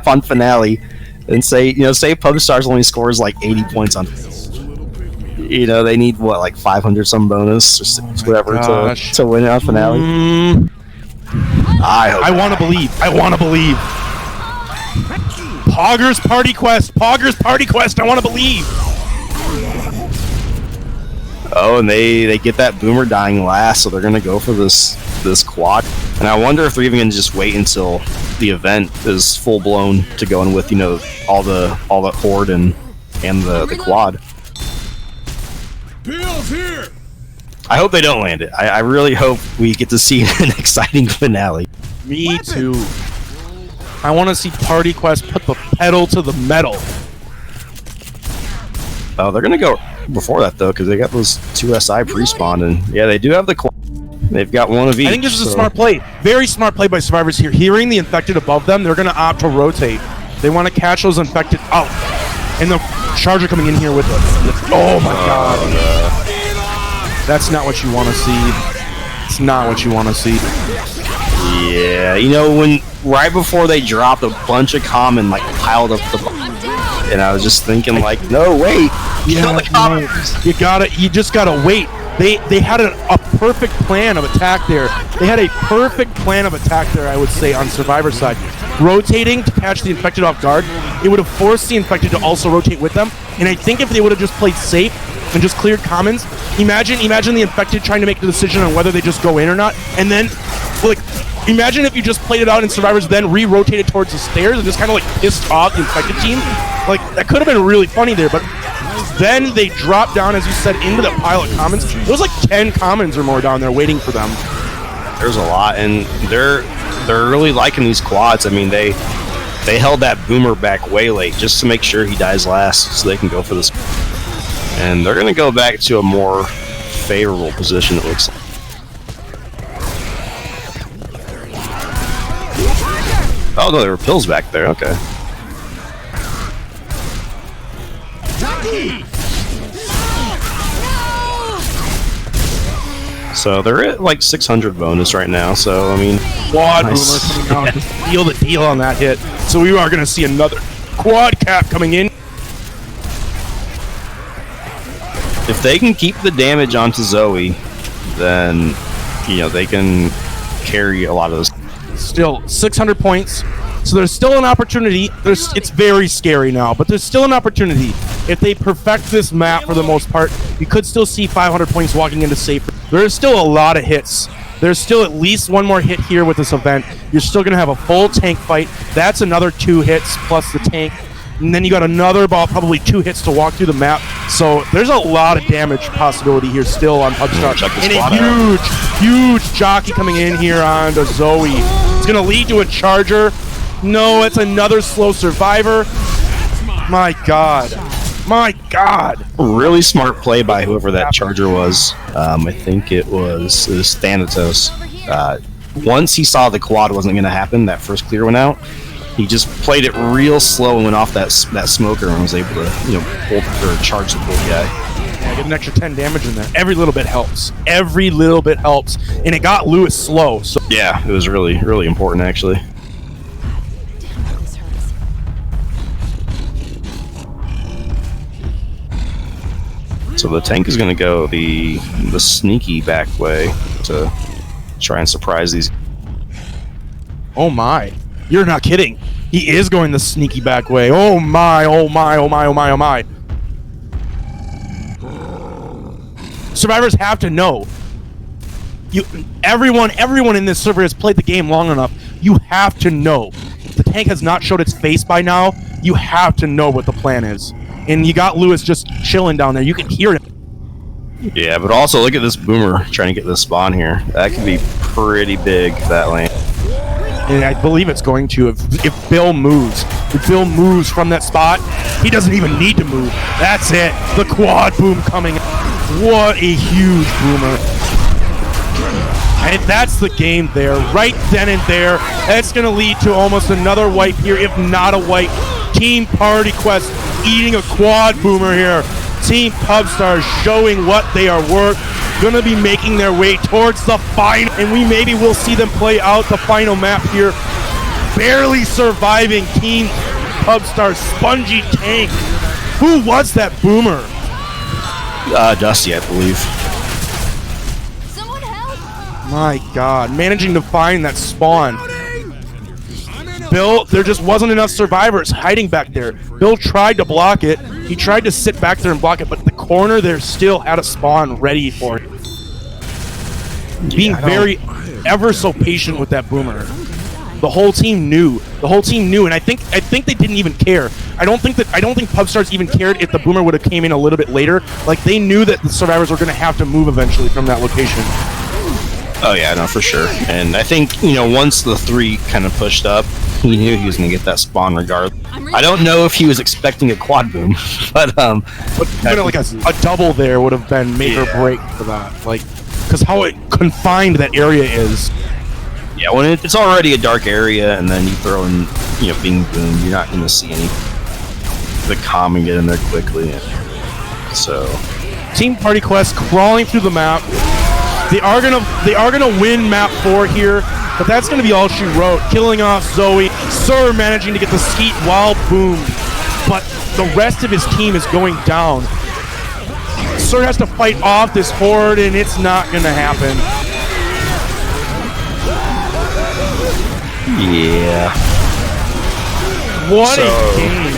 on finale. And say Pubstars only scores like 80 points on, you know, they need what, like 500 some bonus or whatever to win it on finale. I want to believe. Poggers Party Quest. I want to believe. Oh, and they get that boomer dying last, so they're gonna go for this quad. And I wonder if they're even gonna just wait until the event is full blown to go in with, you know, all the horde and the quad. Bill's here. I hope they don't land it. I really hope we get to see an exciting finale. Me too. I want to see Party Quest put the pedal to the metal. Oh, they're gonna go before that though, because they got those 2 SI pre-spawned, and yeah, they do have the quad. They've got one of each. I think this is a smart play. Very smart play by Survivors here. Hearing the infected above them, they're going to opt to rotate. They want to catch those infected out. And the Charger coming in here with oh my god. That's not what you want to see. It's not what you want to see. Yeah, you know, right before they dropped, a bunch of common like piled up the, and I was just thinking like, no, wait, kill the commoners. You just gotta wait. They had a perfect plan of attack there. I would say, on Survivor side. Rotating to catch the infected off guard, it would have forced the infected to also rotate with them. And I think if they would have just played safe and just cleared commons, imagine the infected trying to make the decision on whether they just go in or not. And then, like, imagine if you just played it out in Survivors, then re-rotated towards the stairs and just kind of like pissed off the infected team. Like, that could have been really funny there, but then they drop down, as you said, into the pile of commons. There was like 10 commons or more down there waiting for them. There's a lot, and they're really liking these quads. I mean, they held that boomer back way late just to make sure he dies last, so they can go for this. And they're gonna go back to a more favorable position, it looks like. Oh no, there were pills back there. Okay. So they're at like 600 bonus right now. So I mean, quad nice. Boomer coming out to seal the deal on that hit. So we are going to see another quad cap coming in. If they can keep the damage onto Zoe, then you know they can carry a lot of this. Still 600 points. So there's still an opportunity. It's very scary now, but there's still an opportunity. If they perfect this map for the most part, you could still see 500 points walking into safe. There's still a lot of hits. There's still at least one more hit here with this event. You're still going to have a full tank fight. That's another 2 hits plus the tank. And then you got another about probably 2 hits to walk through the map. So there's a lot of damage possibility here still on Pubstar. And a huge jockey coming in here on the Zoe. It's going to lead to a charger. No, it's another slow survivor. My God. My God. Really smart play by whoever that charger was. I think it was Thanatos. Once he saw the quad wasn't going to happen, that first clear went out, he just played it real slow and went off that smoker and was able to, pull or charge the poor guy. Yeah, get an extra 10 damage in there. Every little bit helps. Every little bit helps. And it got Lewis slow. So yeah, it was really, really important, actually. Damn, this hurts. So the tank is going to go the sneaky back way to try and surprise these. oh my. You're not kidding. He is going the sneaky back way. Oh my, oh my, oh my, oh my, oh my. Survivors have to know. Everyone in this server has played the game long enough. You have to know. If the tank has not showed its face by now, you have to know what the plan is. And you got Lewis just chilling down there. You can hear him. Yeah, but also look at this boomer trying to get this spawn here. That could be pretty big, that lane. And I believe it's going to if Bill moves. If Bill moves from that spot, he doesn't even need to move. That's it. The quad boom coming. What a huge boomer. And that's the game there. Right then and there. That's going to lead to almost another wipe here, if not a wipe. Team Party Quest eating a quad boomer here. Team Pubstar showing what they are worth. Gonna be making their way towards the final, and we maybe will see them play out the final map here. Barely surviving Team Pubstar spongy tank. Who was that boomer? Dusty, I believe. Someone help! My God, managing to find that spawn. Bill, there just wasn't enough survivors hiding back there. Bill tried to block it. He tried to sit back there and block it, but the corner there still had a spawn ready for it. Being very ever so patient with that boomer. The whole team knew. The whole team knew, and I think they didn't even care. I don't think Pubstars even cared if the boomer would have came in a little bit later. Like, they knew that the survivors were going to have to move eventually from that location. Oh yeah, no, for sure. And I think, once the 3 kind of pushed up, he knew he was going to get that spawn regardless. I don't know if he was expecting a quad boom, but like a double there would have been make or break for that. Like, because how confined that area is. Yeah, when it's already a dark area, and then you throw in, Bing Boom, you're not going to see the calm and get in there quickly. So, Team Party Quest crawling through the map. They are gonna win map 4 here, but that's gonna be all she wrote. Killing off Zoe, Sir managing to get the skeet while boomed, but the rest of his team is going down. Sir has to fight off this horde, and it's not gonna happen. yeah. What a game!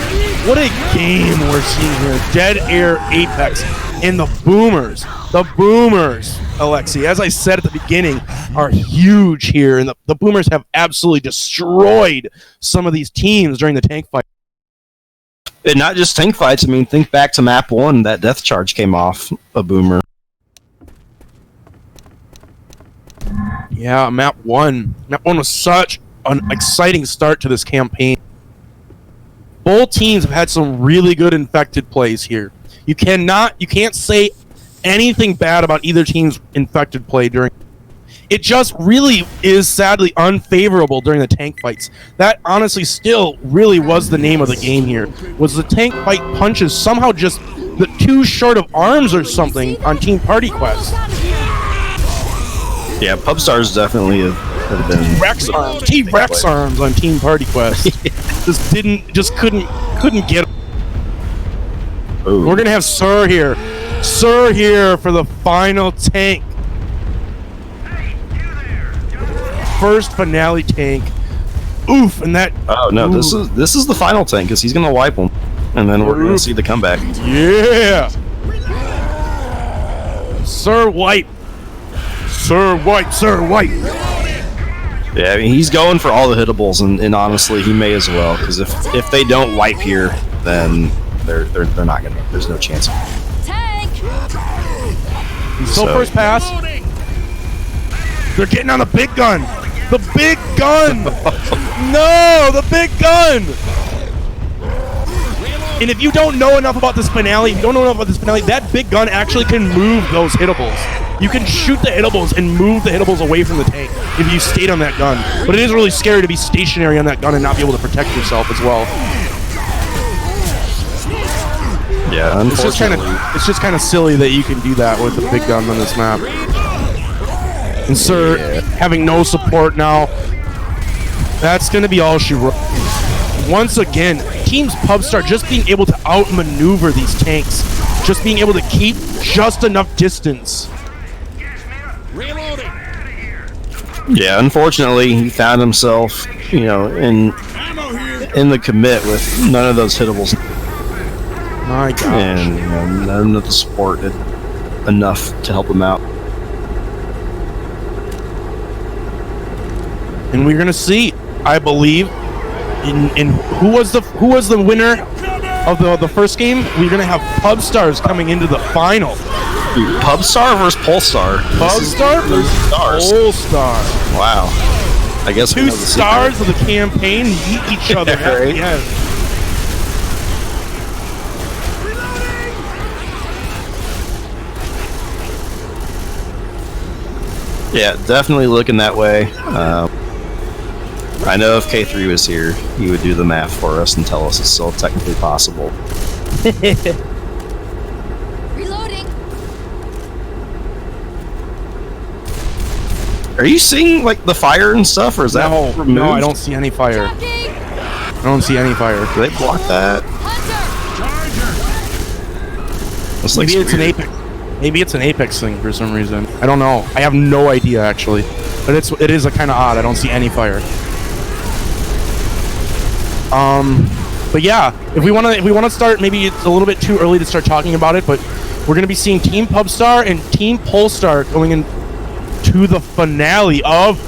What a game we're seeing here. Dead Air Apex and the boomers. The boomers, Alexi, as I said at the beginning, are huge here, and the boomers have absolutely destroyed some of these teams during the tank fight. And not just tank fights. I mean, think back to map 1. That death charge came off a boomer. Yeah, map 1. Map 1 was such an exciting start to this campaign. Both teams have had some really good infected plays here. You can't say anything bad about either team's infected play during. It just really is sadly unfavorable during the tank fights. That honestly still really was the name of the game here. Was the tank fight punches somehow just the too short of arms or something on Team Party Quest? Yeah, Pubstars definitely have been Rex arms, Team Rex arms on Team Party Quest. just couldn't get. Ooh. We're gonna have Sir here. Sir here for the final tank. First finale tank. Oof, and that. Oh no, ooh. this is the final tank because he's gonna wipe him, and then we're gonna see the comeback. Yeah. Sir wipe. Sir wipe. Sir wipe. Yeah, I mean he's going for all the hittables, and honestly he may as well because if they don't wipe here, then they're not gonna. There's no chance. Tank! So first pass. They're getting on the big gun. The big gun. No, the big gun. And if you don't know enough about this finale, that big gun actually can move those hittables. You can shoot the hittables and move the hittables away from the tank if you stayed on that gun. But it is really scary to be stationary on that gun and not be able to protect yourself as well. Yeah, unfortunately. It's just kind of silly that you can do that with the big gun on this map. And Sir, having no support now, that's going to be all she wrote. Once again, Teams Pubstar just being able to outmaneuver these tanks, just being able to keep just enough distance. Yeah, unfortunately, he found himself, in the commit with none of those hittables. My gosh. And none of the support did enough to help him out. And we're gonna see, I believe, in who was the winner of the first game. We're gonna have Pubstars coming into the final. Pubstar versus Polestar. Pubstar versus Polestar. Wow. I guess two stars of the campaign meet each other. Right? Yes. Yeah, definitely looking that way. I know if K3 was here, he would do the math for us and tell us it's still technically possible. Reloading. Are you seeing like the fire and stuff, or is that removed? No, I don't see any fire. Jockey. I don't see any fire. Do they block that? Hunter. Looks Maybe it's weird. an Apex. Maybe it's an Apex thing for some reason. I don't know. I have no idea actually, but it is a kind of odd. I don't see any fire. But yeah, if we want to start, maybe it's a little bit too early to start talking about it, but we're going to be seeing Team Pubstar and Team Polestar going into the finale of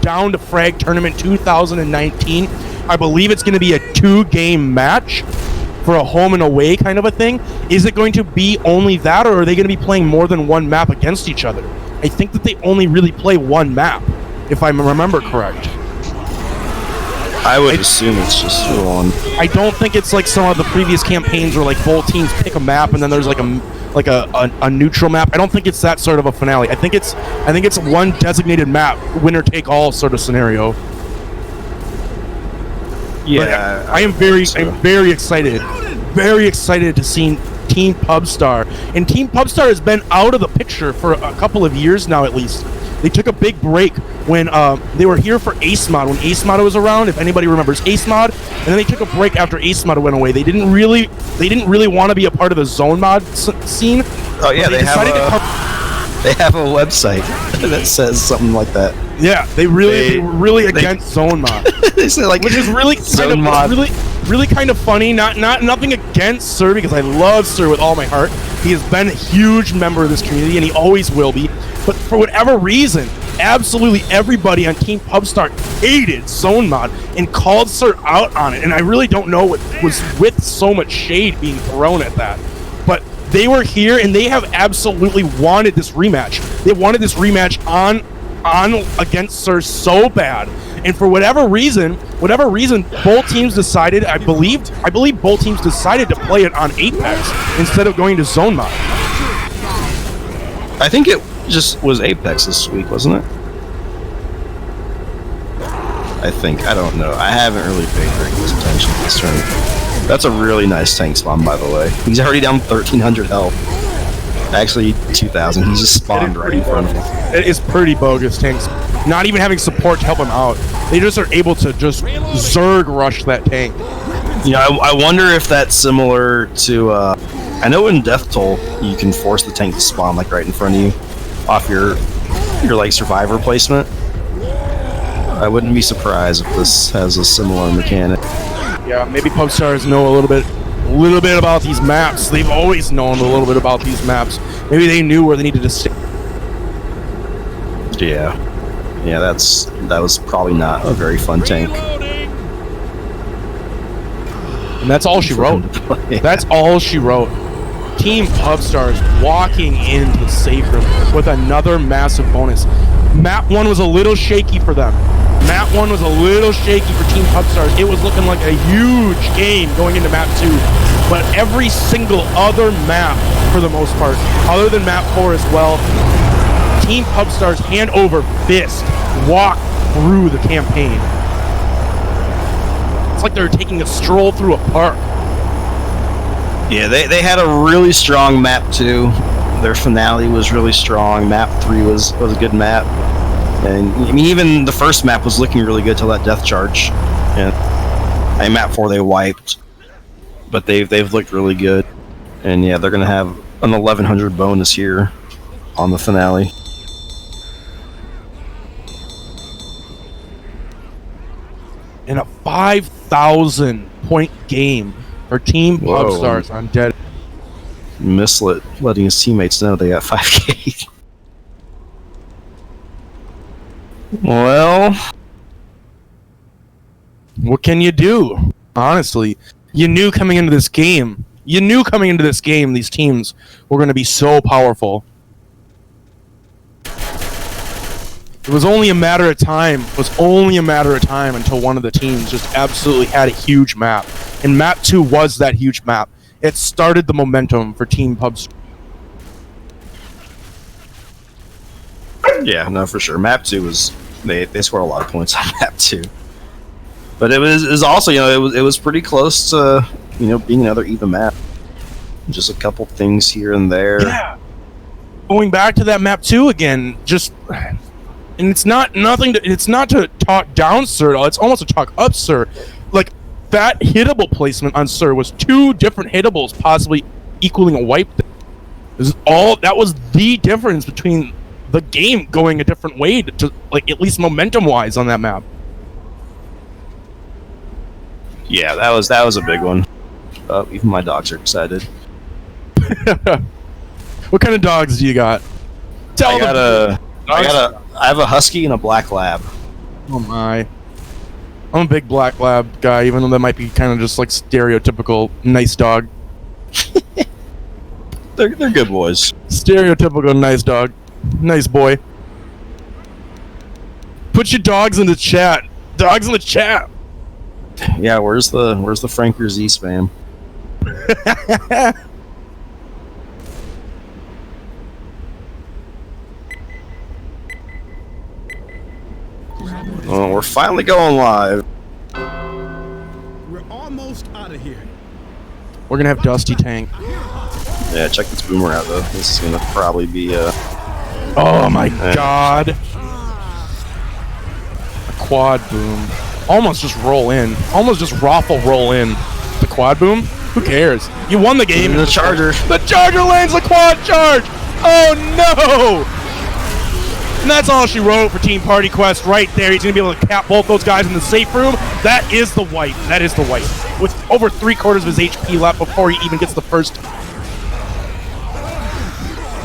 Down to Frag Tournament 2019. I believe it's going to be a 2-game match for a home and away kind of a thing. Is it going to be only that, or are they going to be playing more than one map against each other? I think that they only really play one map, if I remember correct. I would assume it's just one. I don't think it's like some of the previous campaigns where like both teams pick a map and then there's like a neutral map. I don't think it's that sort of a finale. I think it's one designated map, winner take all sort of scenario. Yeah, but I'm very excited to see Team Pubstar. And Team Pubstar has been out of the picture for a couple of years now at least. They took a big break when they were here for Ace Mod, when Ace Mod was around, if anybody remembers Ace Mod, and then they took a break after Ace Mod went away. They didn't really want to be a part of the Zone Mod scene. Oh yeah, they have a website that says something like that. Yeah, they were really against Zone Mod. They say like, which is really Zone Mod. really kind of funny. Nothing against Sir, because I love Sir with all my heart. He has been a huge member of this community, and he always will be. But for whatever reason, absolutely everybody on Team Pubstar hated Zone Mod and called Sir out on it. And I really don't know what was with so much shade being thrown at that. But they were here, and they have absolutely wanted this rematch. They wanted this rematch on against Sir so bad. And for whatever reason, both teams decided, I believe both teams decided to play it on Apex instead of going to Zone Mod. I think it just was Apex this week, wasn't it? I think. I don't know. I haven't really paid very close attention to this tournament. That's a really nice tank spawn, by the way. He's already down 1,300 health. Actually, 2,000. He just spawned right in front of him. It is pretty bogus tanks. Not even having support to help him out. They just are able to just Zerg rush that tank. Yeah, I wonder if that's similar to... I know in Death Toll, you can force the tank to spawn like right in front of you off your like survivor placement. I wouldn't be surprised if this has a similar mechanic. Yeah, maybe Pubstars know a little bit about these maps. They've always known a little bit about these maps. Maybe they knew where they needed to stay. Yeah, that was probably not a very fun tank. And that's all she wrote. Yeah. That's all she wrote. Team Pubstars walking into the safe room with another massive bonus. Map 1 was a little shaky for them. Map 1 was a little shaky for Team Pubstars. It was looking like a huge game going into Map 2. But every single other map, for the most part, other than Map 4 as well, Team Pubstars hand over fist walk through the campaign. It's like they're taking a stroll through a park. Yeah, they had a really strong map 2. Their finale was really strong. Map 3 was a good map. And I mean, even the first map was looking really good till that death charge. And map 4 they wiped. But they've looked really good. And yeah, they're gonna have an 1100 bonus here on the finale. In a 5,000 point game for Team Whoa. Pubstars on Dead. Mislet letting his teammates know they got 5k. Well, What can you do? Honestly, you knew coming into this game, these teams were going to be so powerful. It was only a matter of time. Until one of the teams just absolutely had a huge map. And map 2 was that huge map. It started the momentum for Team Pubstar. yeah, no, for sure. Map 2 was they scored a lot of points on map 2. But it was also, it was pretty close to, being another even map. Just a couple things here and there. Yeah. Going back to that map 2 again, and it's not to talk down Sir at all, it's almost to talk up Sir. Like, that hittable placement on Sir was 2 different hittables possibly equaling a wipe. That was the difference between the game going a different way to like, at least momentum wise on that map. Yeah, that was a big one. Even my dogs are excited. What kind of dogs do you got? I have a husky and a black lab. Oh my. I'm a big black lab guy, even though that might be kind of just like stereotypical nice dog. They're good boys. Stereotypical nice dog. Nice boy. Put your dogs in the chat. Dogs in the chat. Yeah, where's the Franker Z spam? Oh, we're finally going live. We're almost out of here. We're gonna have Dusty Tank. Yeah, check this boomer out though. This is gonna probably be Oh my god. A quad boom. Almost just roll in. Almost just raffle roll in. The quad boom? Who cares? You won the game. the charger. The charger lands the quad charge! Oh no! And that's all she wrote for Team Party Quest right there. He's going to be able to cap both those guys in the safe room. That is the wipe. That is the wipe. With over 3/4 of his HP left before he even gets the first.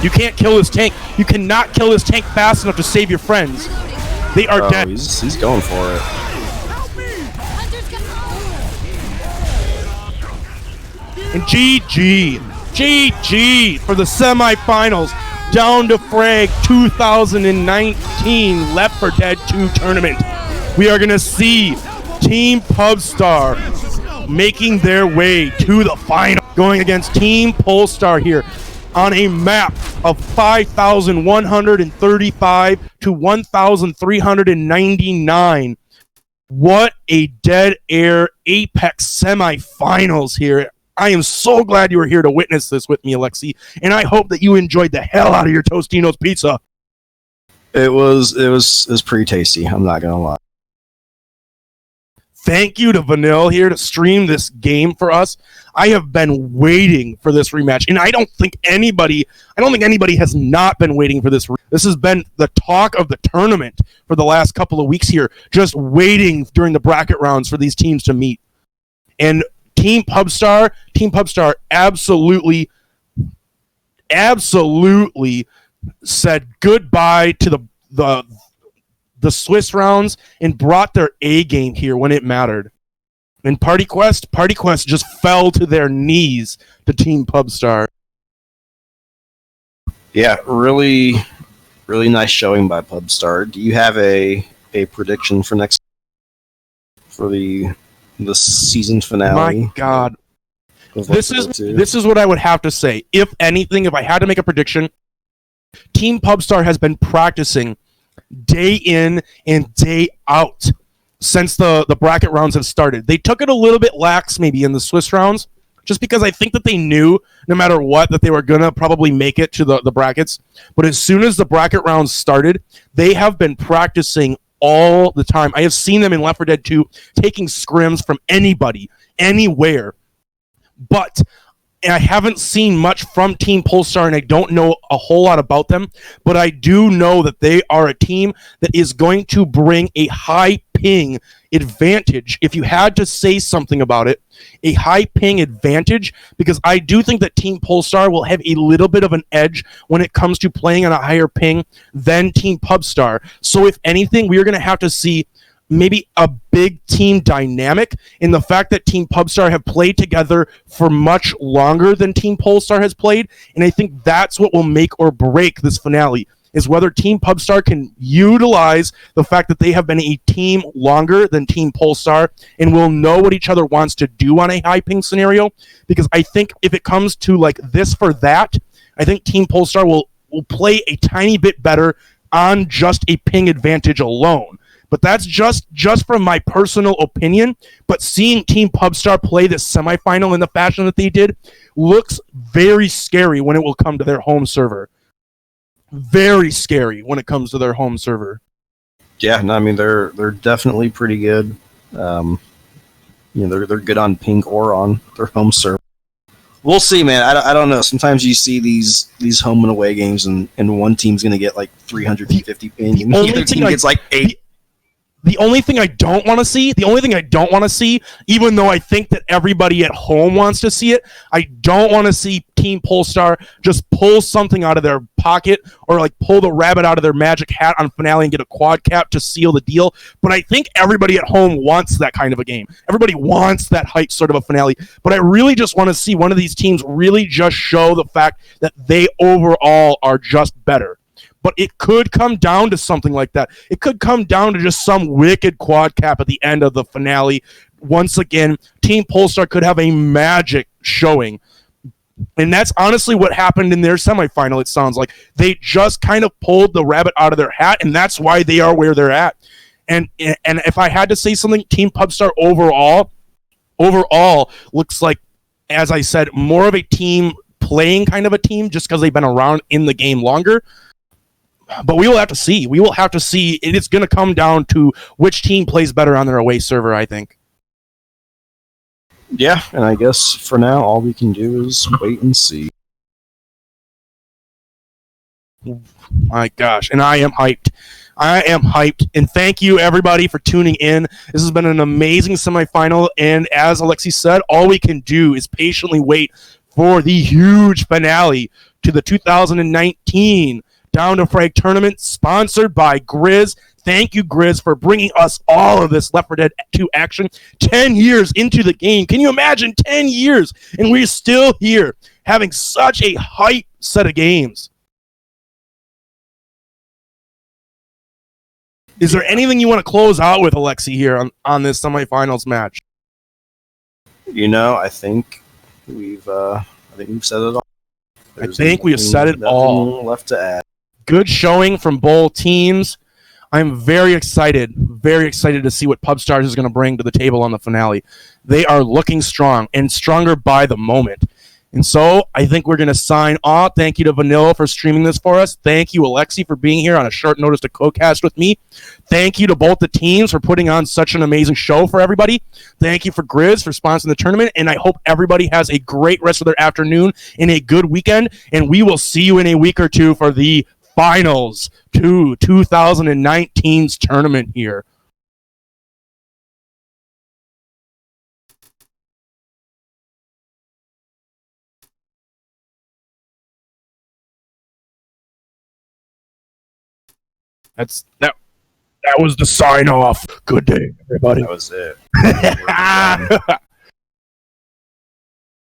You can't kill this tank. You cannot kill this tank fast enough to save your friends. They are dead. He's going for it. And GG. GG for the semifinals. Down to Frag 2019 Left 4 Dead 2 tournament. We are going to see Team Pubstar making their way to the final, going against Team Polestar here on a map of 5,135 to 1,399. What a dead air Apex semifinals here. I am so glad you were here to witness this with me, Alexi, and I hope that you enjoyed the hell out of your Tostino's pizza. It was pretty tasty. I'm not gonna lie. Thank you to Vanille here to stream this game for us. I have been waiting for this rematch, and I don't think anybody has not been waiting for this. This has been the talk of the tournament for the last couple of weeks here, just waiting during the bracket rounds for these teams to meet. And Team Pubstar absolutely said goodbye to the Swiss rounds and brought their A game here when it mattered. And Party Quest just fell to their knees to Team Pubstar. Yeah, really, really nice showing by Pubstar. Do you have a prediction for the season finale? My God. of This Left 4 Dead 2? is what I would have to say. If anything, if I had to make a prediction, Team Pubstar has been practicing day in and day out since the bracket rounds have started. They took it a little bit lax maybe in the Swiss rounds, just because I think that they knew no matter what that they were going to probably make it to the brackets. But as soon as the bracket rounds started, they have been practicing all the time. I have seen them in Left 4 Dead 2 taking scrims from anybody, anywhere. But I haven't seen much from Team Polestar, and I don't know a whole lot about them, but I do know that they are a team that is going to bring a high ping advantage. If you had to say something about it, a high ping advantage, because I do think that Team Polestar will have a little bit of an edge when it comes to playing on a higher ping than Team Pubstar. So if anything, we are going to have to see maybe a big team dynamic in the fact that Team Pubstar have played together for much longer than Team Polestar has played, and I think that's what will make or break this finale, is whether Team Pubstar can utilize the fact that they have been a team longer than Team Polestar and will know what each other wants to do on a high ping scenario, because I think if it comes to like this for that, I think Team Polestar will play a tiny bit better on just a ping advantage alone. But that's just from my personal opinion. But seeing Team Pubstar play this semifinal in the fashion that they did looks very scary when it will come to their home server. Very scary when it comes to their home server. Yeah, no, I mean they're definitely pretty good. They're good on ping or on their home server. We'll see, man. I don't know. Sometimes you see these home and away games, and one team's going to get like 350 ping, and the other team gets like 8. The only thing I don't want to see, even though I think that everybody at home wants to see it, I don't want to see Team Polestar just pull something out of their pocket or like pull the rabbit out of their magic hat on finale and get a quad cap to seal the deal. But I think everybody at home wants that kind of a game. Everybody wants that hype sort of a finale. But I really just want to see one of these teams really just show the fact that they overall are just better. But it could come down to something like that. It could come down to just some wicked quad cap at the end of the finale. Once again, Team Polestar could have a magic showing. And that's honestly what happened in their semifinal, it sounds like. They just kind of pulled the rabbit out of their hat, and that's why they are where they're at. And if I had to say something, Team Pubstar overall looks like, as I said, more of a team playing kind of a team just because they've been around in the game longer. But we will have to see. It is going to come down to which team plays better on their away server, I think. Yeah, and I guess for now, all we can do is wait and see. My gosh, and I am hyped. And thank you, everybody, for tuning in. This has been an amazing semifinal, and as Alexi said, all we can do is patiently wait for the huge finale to the 2019 Down to Frag tournament, sponsored by Grizz. Thank you, Grizz, for bringing us all of this Left 4 Dead 2 action 10 years into the game. Can you imagine 10 years? And we're still here having such a hype set of games. Is there anything you want to close out with, Alexi, here on this semifinals match? I think we've said it all. I think we have said it all. Left to add. Good showing from both teams. I'm very excited to see what Pubstars is going to bring to the table on the finale. They are looking strong and stronger by the moment. And so I think we're going to sign off. Thank you to Vanilla for streaming this for us. Thank you, Alexi, for being here on a short notice to co-cast with me. Thank you to both the teams for putting on such an amazing show for everybody. Thank you for Grizz for sponsoring the tournament. And I hope everybody has a great rest of their afternoon and a good weekend. And we will see you in a week or two for the finals to 2019's tournament here. That's That was the sign off. Good day, everybody. That was it.